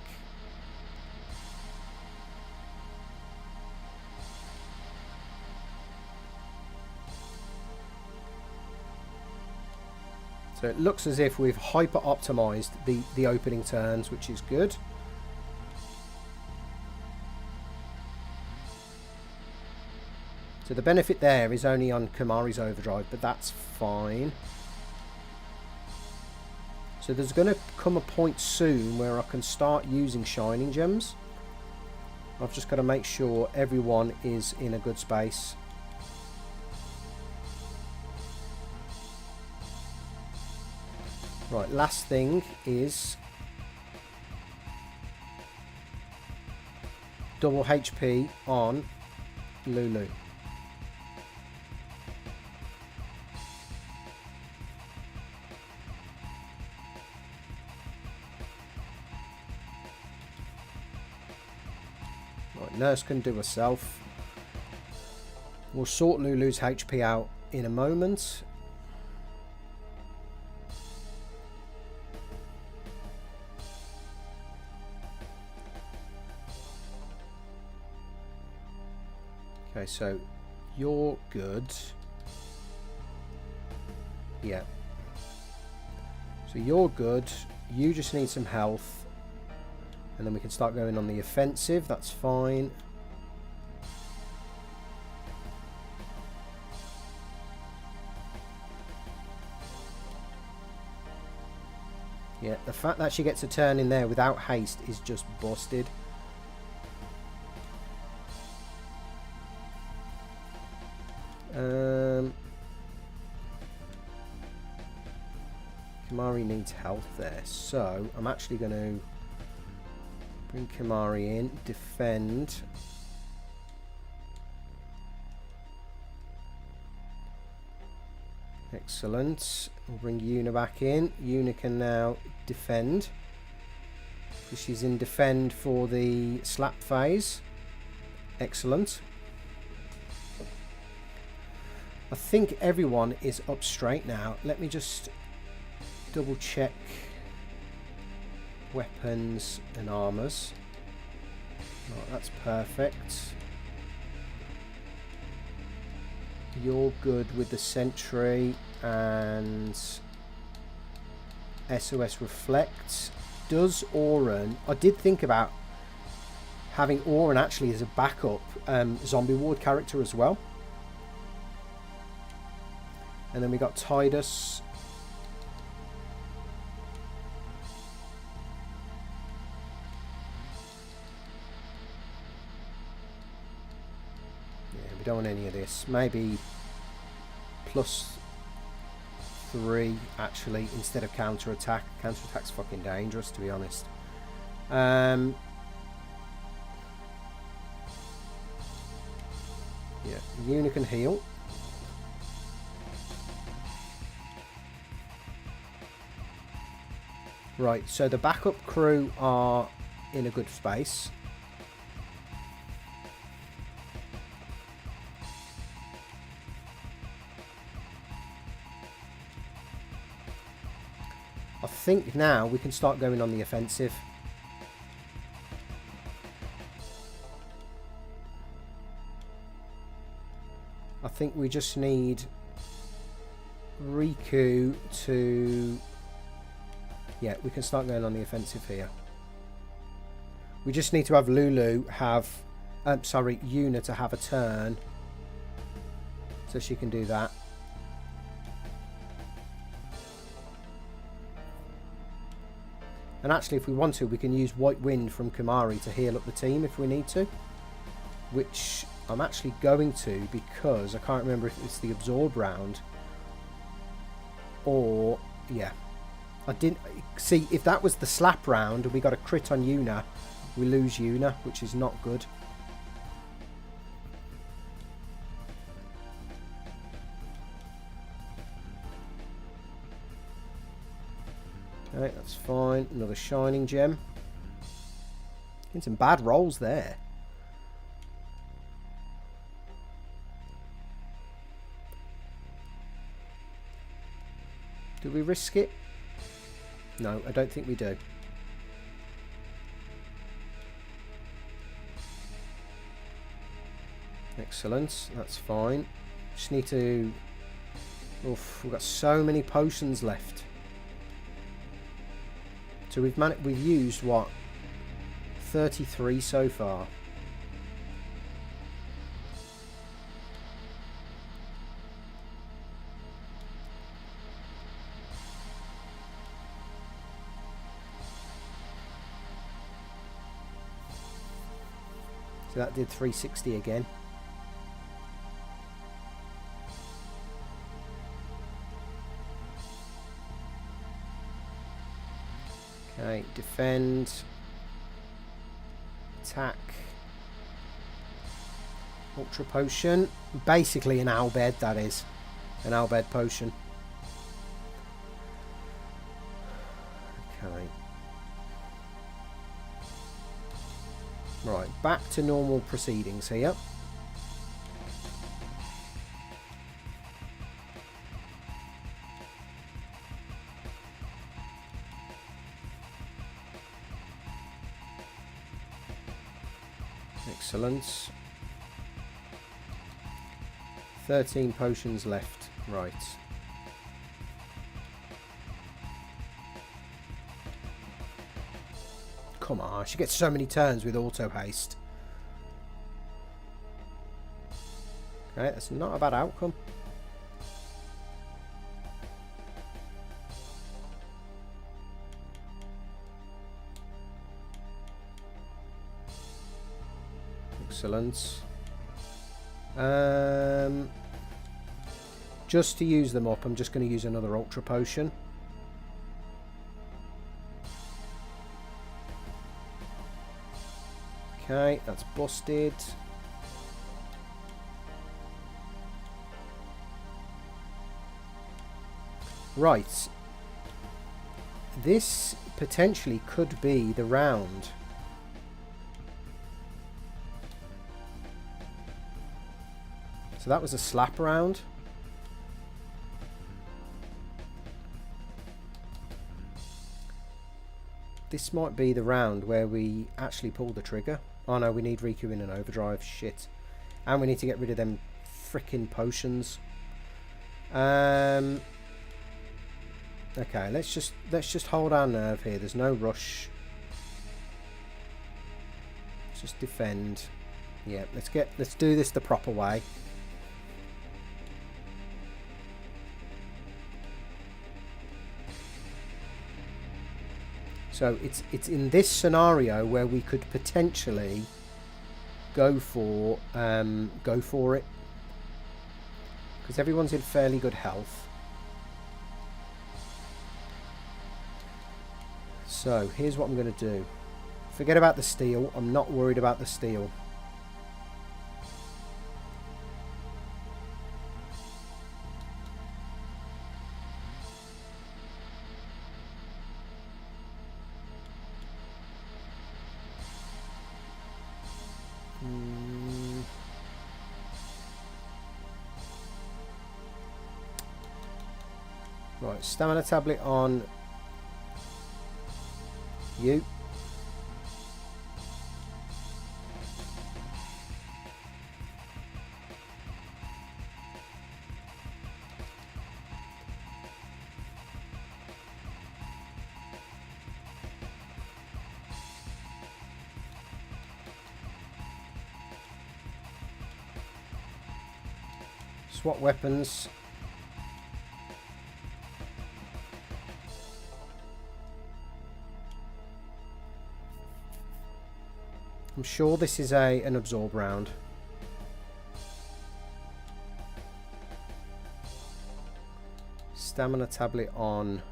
So it looks as if we've hyper optimized the opening turns, which is good. So the benefit there is only on Kimahri's overdrive, but that's fine. So there's going to come a point soon where I can start using Shining Gems. I've just got to make sure everyone is in a good space. Right, last thing is double HP on Lulu. Right, Nurse can do herself. We'll sort Lulu's HP out in a moment. Okay, so you're good. Yeah. So you're good. You just need some health. And then we can start going on the offensive. That's fine. Yeah, the fact that she gets a turn in there without haste is just busted. Kimahri needs health there, so I'm actually going to bring Kimahri in, defend. Excellent. We'll bring Yuna back in. Yuna can now defend. She's in defend for the slap phase. Excellent. I think everyone is up straight now. Let me just double check weapons and armors. Right, that's perfect. You're good with the sentry and SOS Reflect. Does Auron... I did think about having Auron actually as a backup zombie ward character as well. And then we got Tidus. Yeah, we don't want any of this. Maybe +3 actually instead of counter attack. Counter attack's fucking dangerous, to be honest. Yeah, Yuna can heal. Right, so the backup crew are in a good space. I think now we can start going on the offensive. I think we just need Riku to... Yeah, we can start going on the offensive here. We just need to have Lulu have... sorry, Yuna to have a turn. So she can do that. And actually, if we want to, we can use White Wind from Kumari to heal up the team if we need to. Which I'm actually going to, because I can't remember if it's the Absorb round. Or, yeah. I didn't... See, if that was the Slap round and we got a crit on Yuna, we lose Yuna, which is not good. Okay, that's fine. Another Shining Gem. Getting some bad rolls there. Do we risk it? No, I don't think we do. Excellent, that's fine. Just need to... Oof, we've got so many potions left. So we've used what? 33 so far. So that did 360 again. Okay, defend, attack, ultra potion, basically an Albed, that is, an Albed potion. Okay. Right, back to normal proceedings here. Excellent. 13 potions left. Right. Come on, she gets so many turns with auto haste. Okay, that's not a bad outcome. Excellent. Just to use them up, I'm just going to use another ultra potion. Okay, that's busted. Right. This potentially could be the round. So that was a slap round. This might be the round where we actually pull the trigger. Oh no, we need Riku in an overdrive. Shit. And we need to get rid of them frickin' potions. Okay, let's just hold our nerve here. There's no rush. Let's just defend. Yeah, let's do this the proper way. So it's in this scenario where we could potentially go for it, because everyone's in fairly good health. So here's what I'm going to do. Forget about the steal. I'm not worried about the steal. Right, stamina tablet on you. Swap weapons. I'm sure this is an absorb round. Stamina tablet on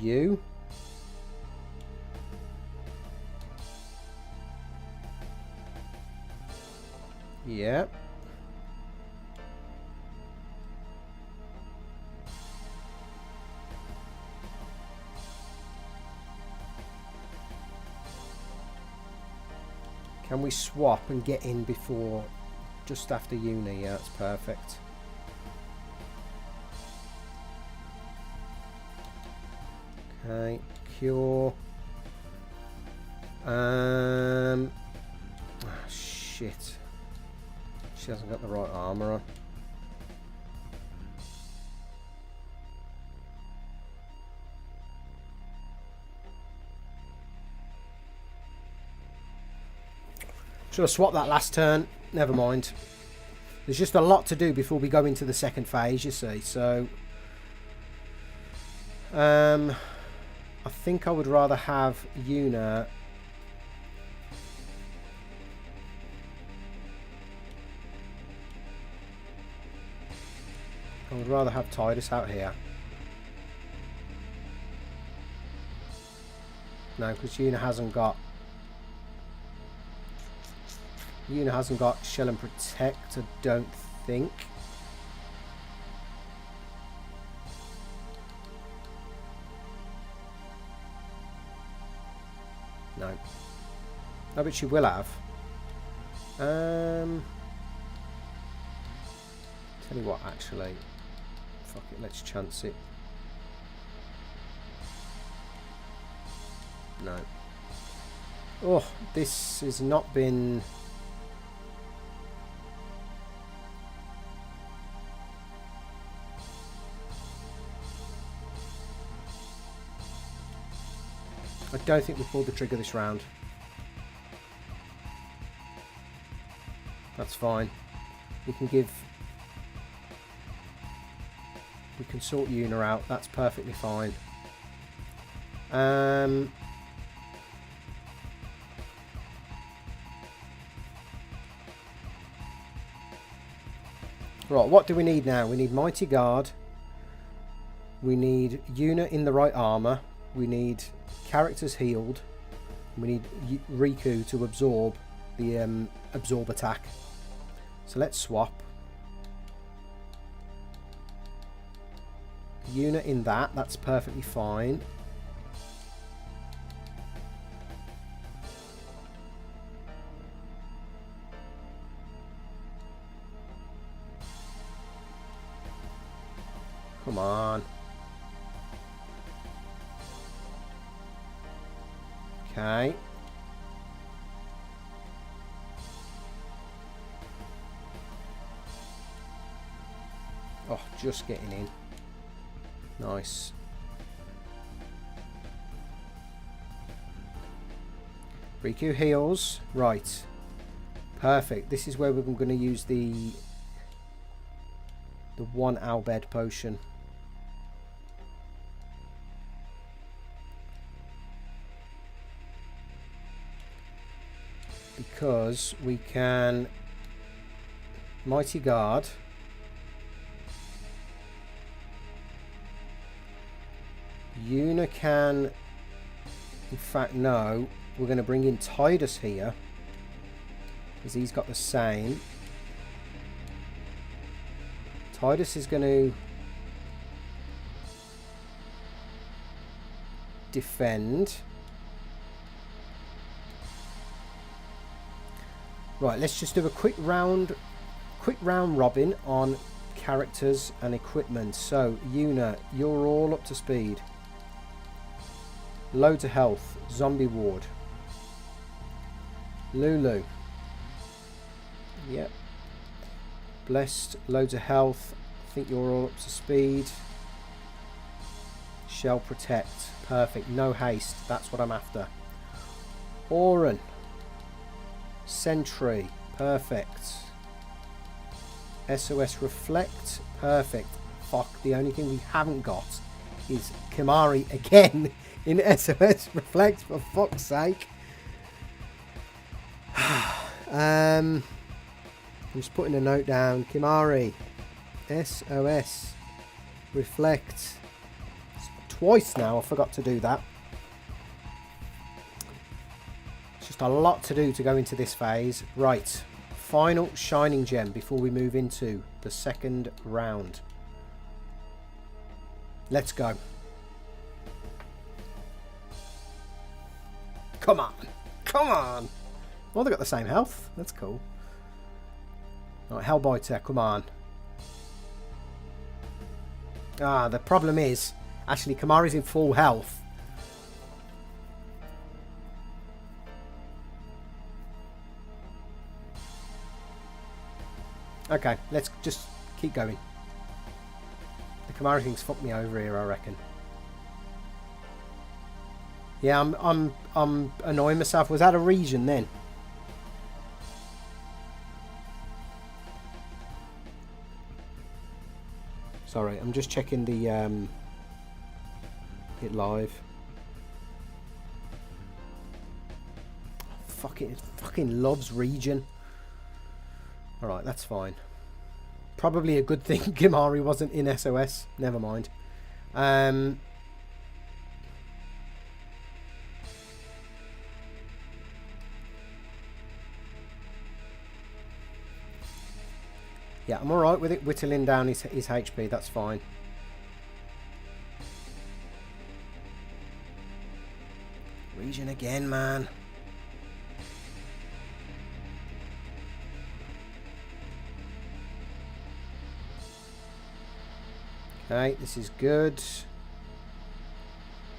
you. Yeah. Can we swap and get in before, just after uni? Yeah, that's perfect. Okay, cure. Shit. She hasn't got the right armor on. Should have swapped that last turn. Never mind. There's just a lot to do before we go into the second phase, you see. So, I think I would rather have Yuna. I would rather have Tidus out here. No, because Yuna hasn't got Shell and Protect, I don't think. No. No, but she will have. Tell you what, actually. Fuck it, let's chance it. No. Oh, this has not been... I don't think we pulled the trigger this round. That's fine. We can sort Yuna out. That's perfectly fine. Right, what do we need now? We need Mighty Guard. We need Yuna in the right armor. We need characters healed. We need Riku to absorb the absorb attack. So let's swap. Yuna in that. That's perfectly fine. Come on. Okay. Oh, just getting in. Nice. Riku heals. Right. Perfect. This is where we're going to use the one Bhed potion. Because we can Mighty Guard. Yuna can, in fact, no. We're going to bring in Tidus here because he's got the same. Tidus is going to defend. Right, let's just do a quick round robin on characters and equipment. So, Yuna, you're all up to speed. Loads of health. Zombie ward. Lulu. Yep. Blessed. Loads of health. I think you're all up to speed. Shell protect. Perfect. No haste. That's what I'm after. Oren. Sentry. Perfect. SOS reflect. Perfect. Fuck. The only thing we haven't got is Kimari again in SOS reflect, for fuck's sake. I'm just putting a note down. Kimari. SOS reflect. Twice now I forgot to do that. It's just a lot to do to go into this phase. Right. Final shining gem before we move into the second round. Let's go. Come on. Come on. Oh, they got the same health. That's cool. Right, Hellbiter, come on. Ah, the problem is, actually, Kimari's in full health. Okay, let's just keep going. The Kimari thing's fucked me over here, I reckon. Yeah, I'm annoying myself. Was that a region then? Sorry, I'm just checking the it live. Fucking loves region. Alright, that's fine. Probably a good thing Kimari wasn't in SOS. Never mind. Yeah, I'm alright with it whittling down his HP, that's fine. Region again, man. Okay, this is good.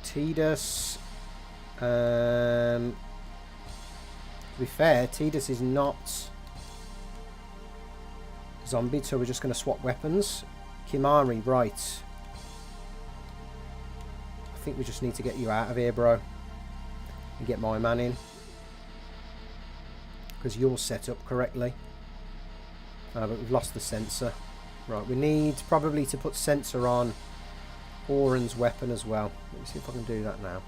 Tidus. To be fair, Tidus is not zombie, so we're just going to swap weapons. Kimari, right. I think we just need to get you out of here, bro. And get my man in. Because you're set up correctly. But we've lost the sensor. Right, we need probably to put sensor on Oren's weapon as well. Let me see if I can do that now.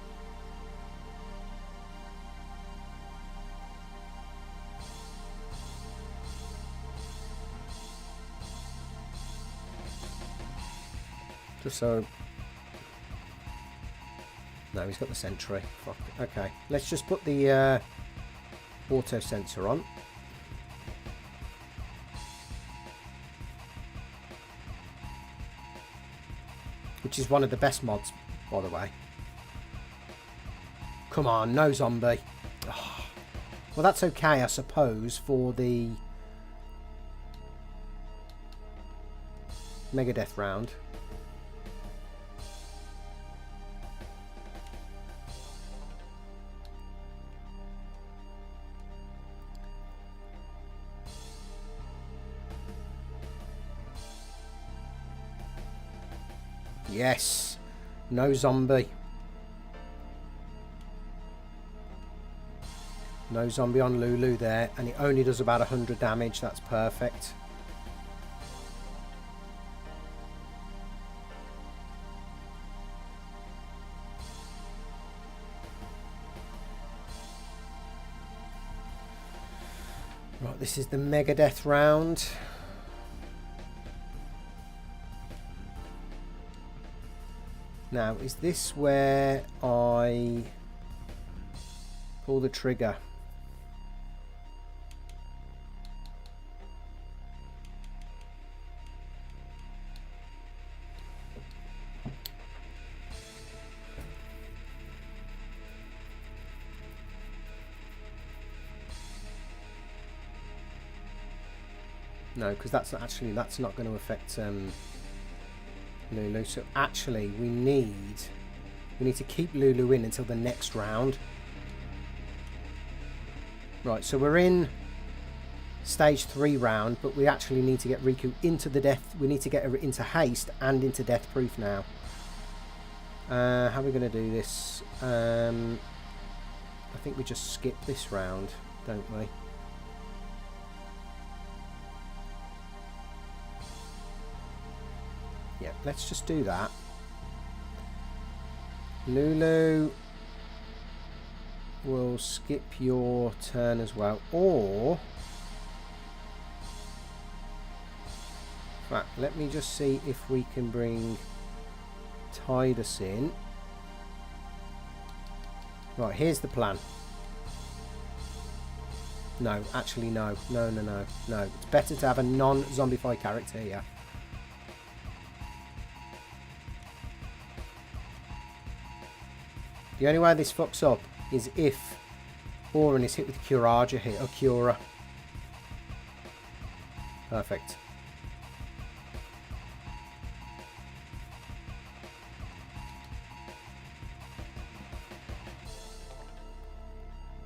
Just so... No, he's got the sentry. Fuck. Okay, let's just put the auto sensor on. Which is one of the best mods, by the way. Come on, no zombie. Oh. Well, that's okay, I suppose, for the Megadeth round. Yes, no zombie. No zombie on Lulu there, and it only does about 100 damage. That's perfect. Right, this is the Megadeth round. Now, is this where I pull the trigger? No, because that's not going to affect Lulu. So actually, we need to keep Lulu in until the next round. Right, so we're in stage 3 round, but we actually need to get Riku into the death. We need to get her into haste and into death proof now. How are we going to do this? I think we just skip this round, don't we? Yeah, let's just do that. Lulu will skip your turn as well, or right, let me just see if we can bring Tidus in. Right, here's the plan. No, actually no. No. It's better to have a non-zombified character here. The only way this fucks up is if Auron is hit with Curaja here, or Cura. Perfect.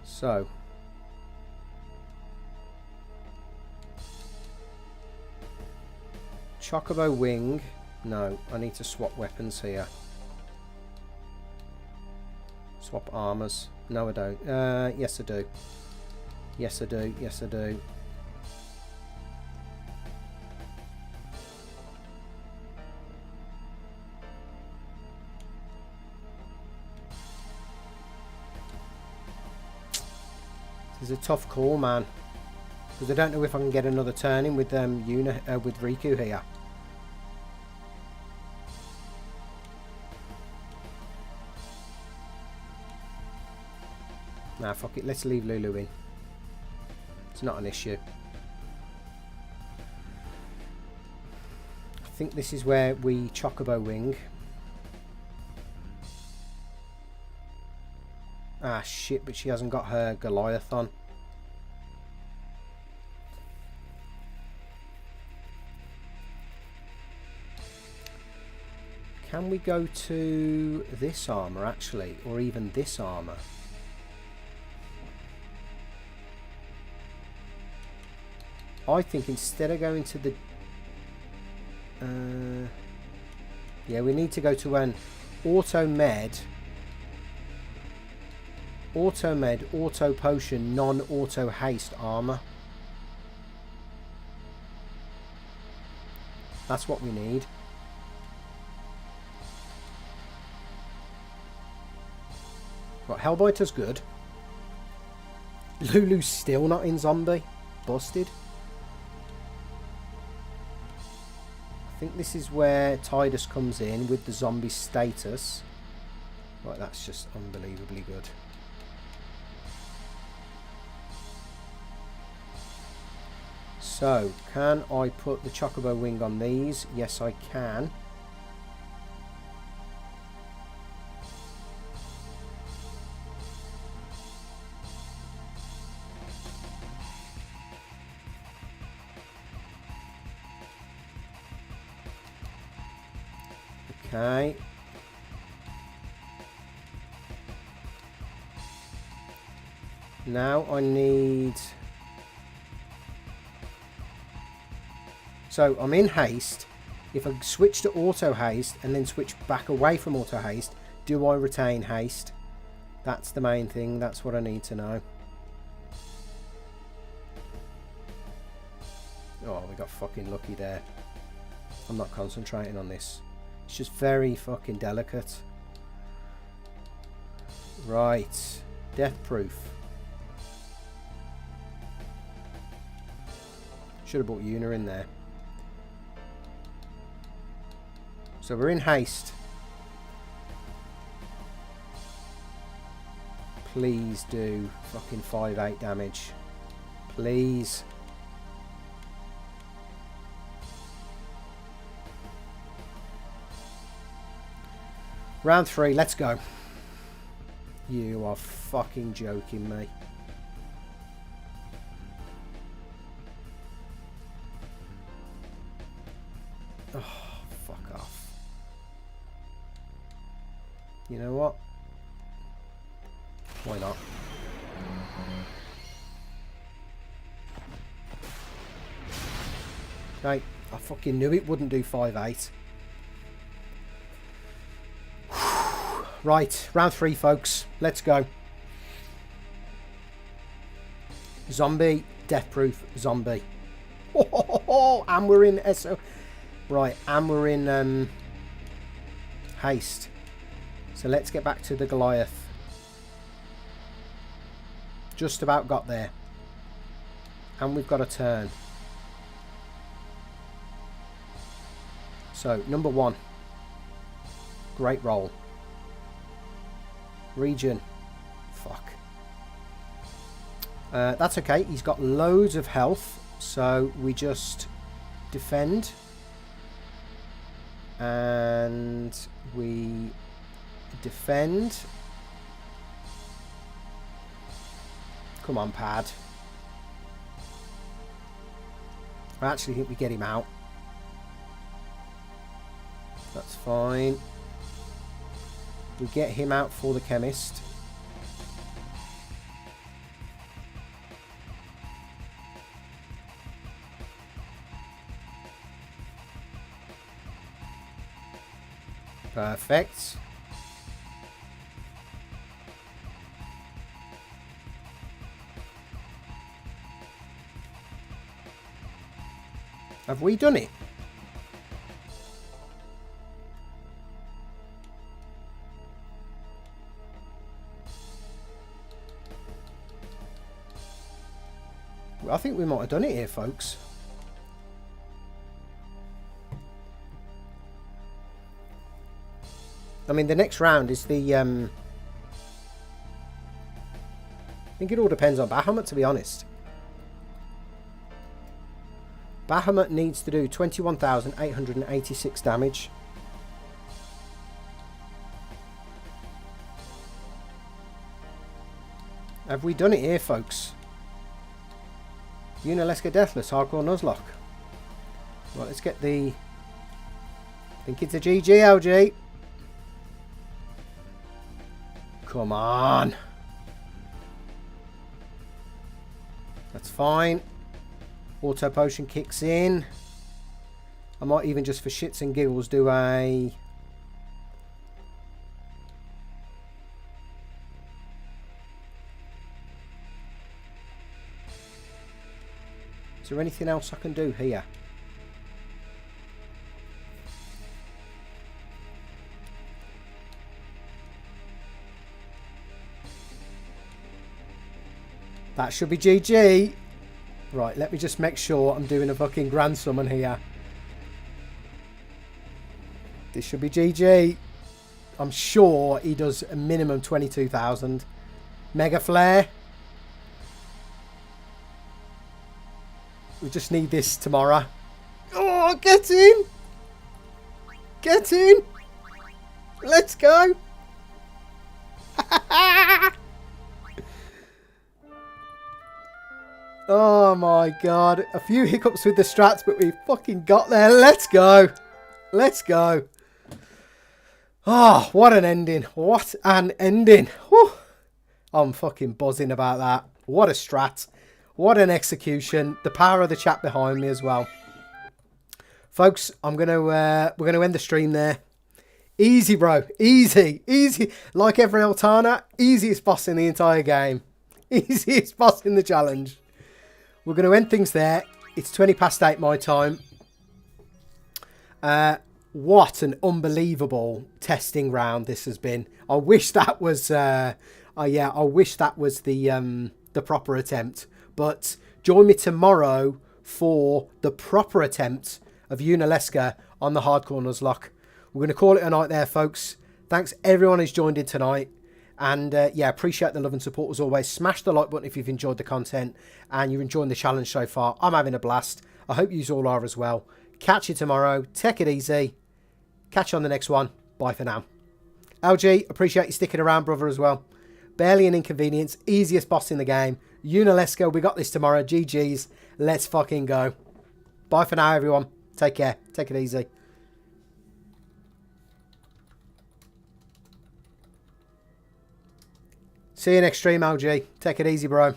So. Chocobo Wing. No, I need to swap weapons here. Swap armors. No, I don't. Yes, I do. Yes, I do. Yes, I do. This is a tough call, man. Because I don't know if I can get another turn in with with Riku here. Nah, fuck it. Let's leave Lulu in. It's not an issue. I think this is where we Chocobo Wing. Ah, shit, but she hasn't got her Goliath on. Can we go to this armor, actually? Or even this armor? I think instead of going to the... yeah, we need to go to an Auto Med, Auto Potion, non-Auto Haste armor. That's what we need. Right, Hellbiter's good. Lulu's still not in zombie. Busted. I think this is where Tidus comes in with the zombie status. Right, that's just unbelievably good. So, can I put the Chocobo Wing on these? Yes, I can. Okay. Now I need... So I'm in haste. If I switch to auto haste and then switch back away from auto haste, do I retain haste? That's the main thing. That's what I need to know. Oh, we got fucking lucky there. I'm not concentrating on this. It's just very fucking delicate. Right. Death proof. Should have brought Yuna in there. So we're in haste. Please do fucking 5-8 damage. Please. Round 3, let's go. You are fucking joking me. You know what? Why not? Okay, I fucking knew it wouldn't do 5-8. Right, round 3, folks. Let's go. Zombie, death-proof zombie. Oh, and we're in SO. Right, and we're in haste. So let's get back to the Goliath. Just about got there. And we've got a turn. So, number 1. Great roll. Region. Fuck. That's okay. He's got loads of health. So, we just defend. And we defend. Come on, pad. I actually think we get him out. That's fine. We get him out for the chemist. Perfect. Have we done it? I think we might have done it here, folks. I mean, the next round is the... I think it all depends on Bahamut, to be honest. Bahamut needs to do 21,886 damage. Have we done it here, folks? Yunalesca Deathless, Hardcore Nuzlocke. Right, let's get the... I think it's a GG, LG. Come on. That's fine. Auto potion kicks in. I might even just for shits and giggles do a... Is there anything else I can do here? That should be GG. Right, let me just make sure I'm doing a fucking grand summon here. This should be GG. I'm sure he does a minimum 22,000. Mega Flare. We just need this tomorrow. Oh, get in! Get in! Let's go! Oh my god. A few hiccups with the strats, but we fucking got there. Let's go. Let's go. Oh, what an ending. What an ending. Whew. I'm fucking buzzing about that. What a strat. What an execution. The power of the chat behind me as well. Folks, we're gonna end the stream there. Easy, bro. Easy. Easy. Like every Altana, easiest boss in the entire game. Easiest boss in the challenge. We're going to end things there. It's 20 past 8 my time. What an unbelievable testing round this has been. I wish that was I wish that was the proper attempt. But join me tomorrow for the proper attempt of Yunalesca on the Hardcore Nuzlocke. We're going to call it a night there, folks. Thanks everyone who's joined in tonight. And yeah, appreciate the love and support as always. Smash the like button if you've enjoyed the content and you're enjoying the challenge so far. I'm having a blast. I hope you all are as well. Catch you tomorrow. Take it easy. Catch you on the next one. Bye for now. LG, appreciate you sticking around, brother, as well. Barely an inconvenience. Easiest boss in the game. Yunalesca, we got this tomorrow. GG's. Let's fucking go. Bye for now, everyone. Take care. Take it easy. See you next stream, LG. Take it easy, bro.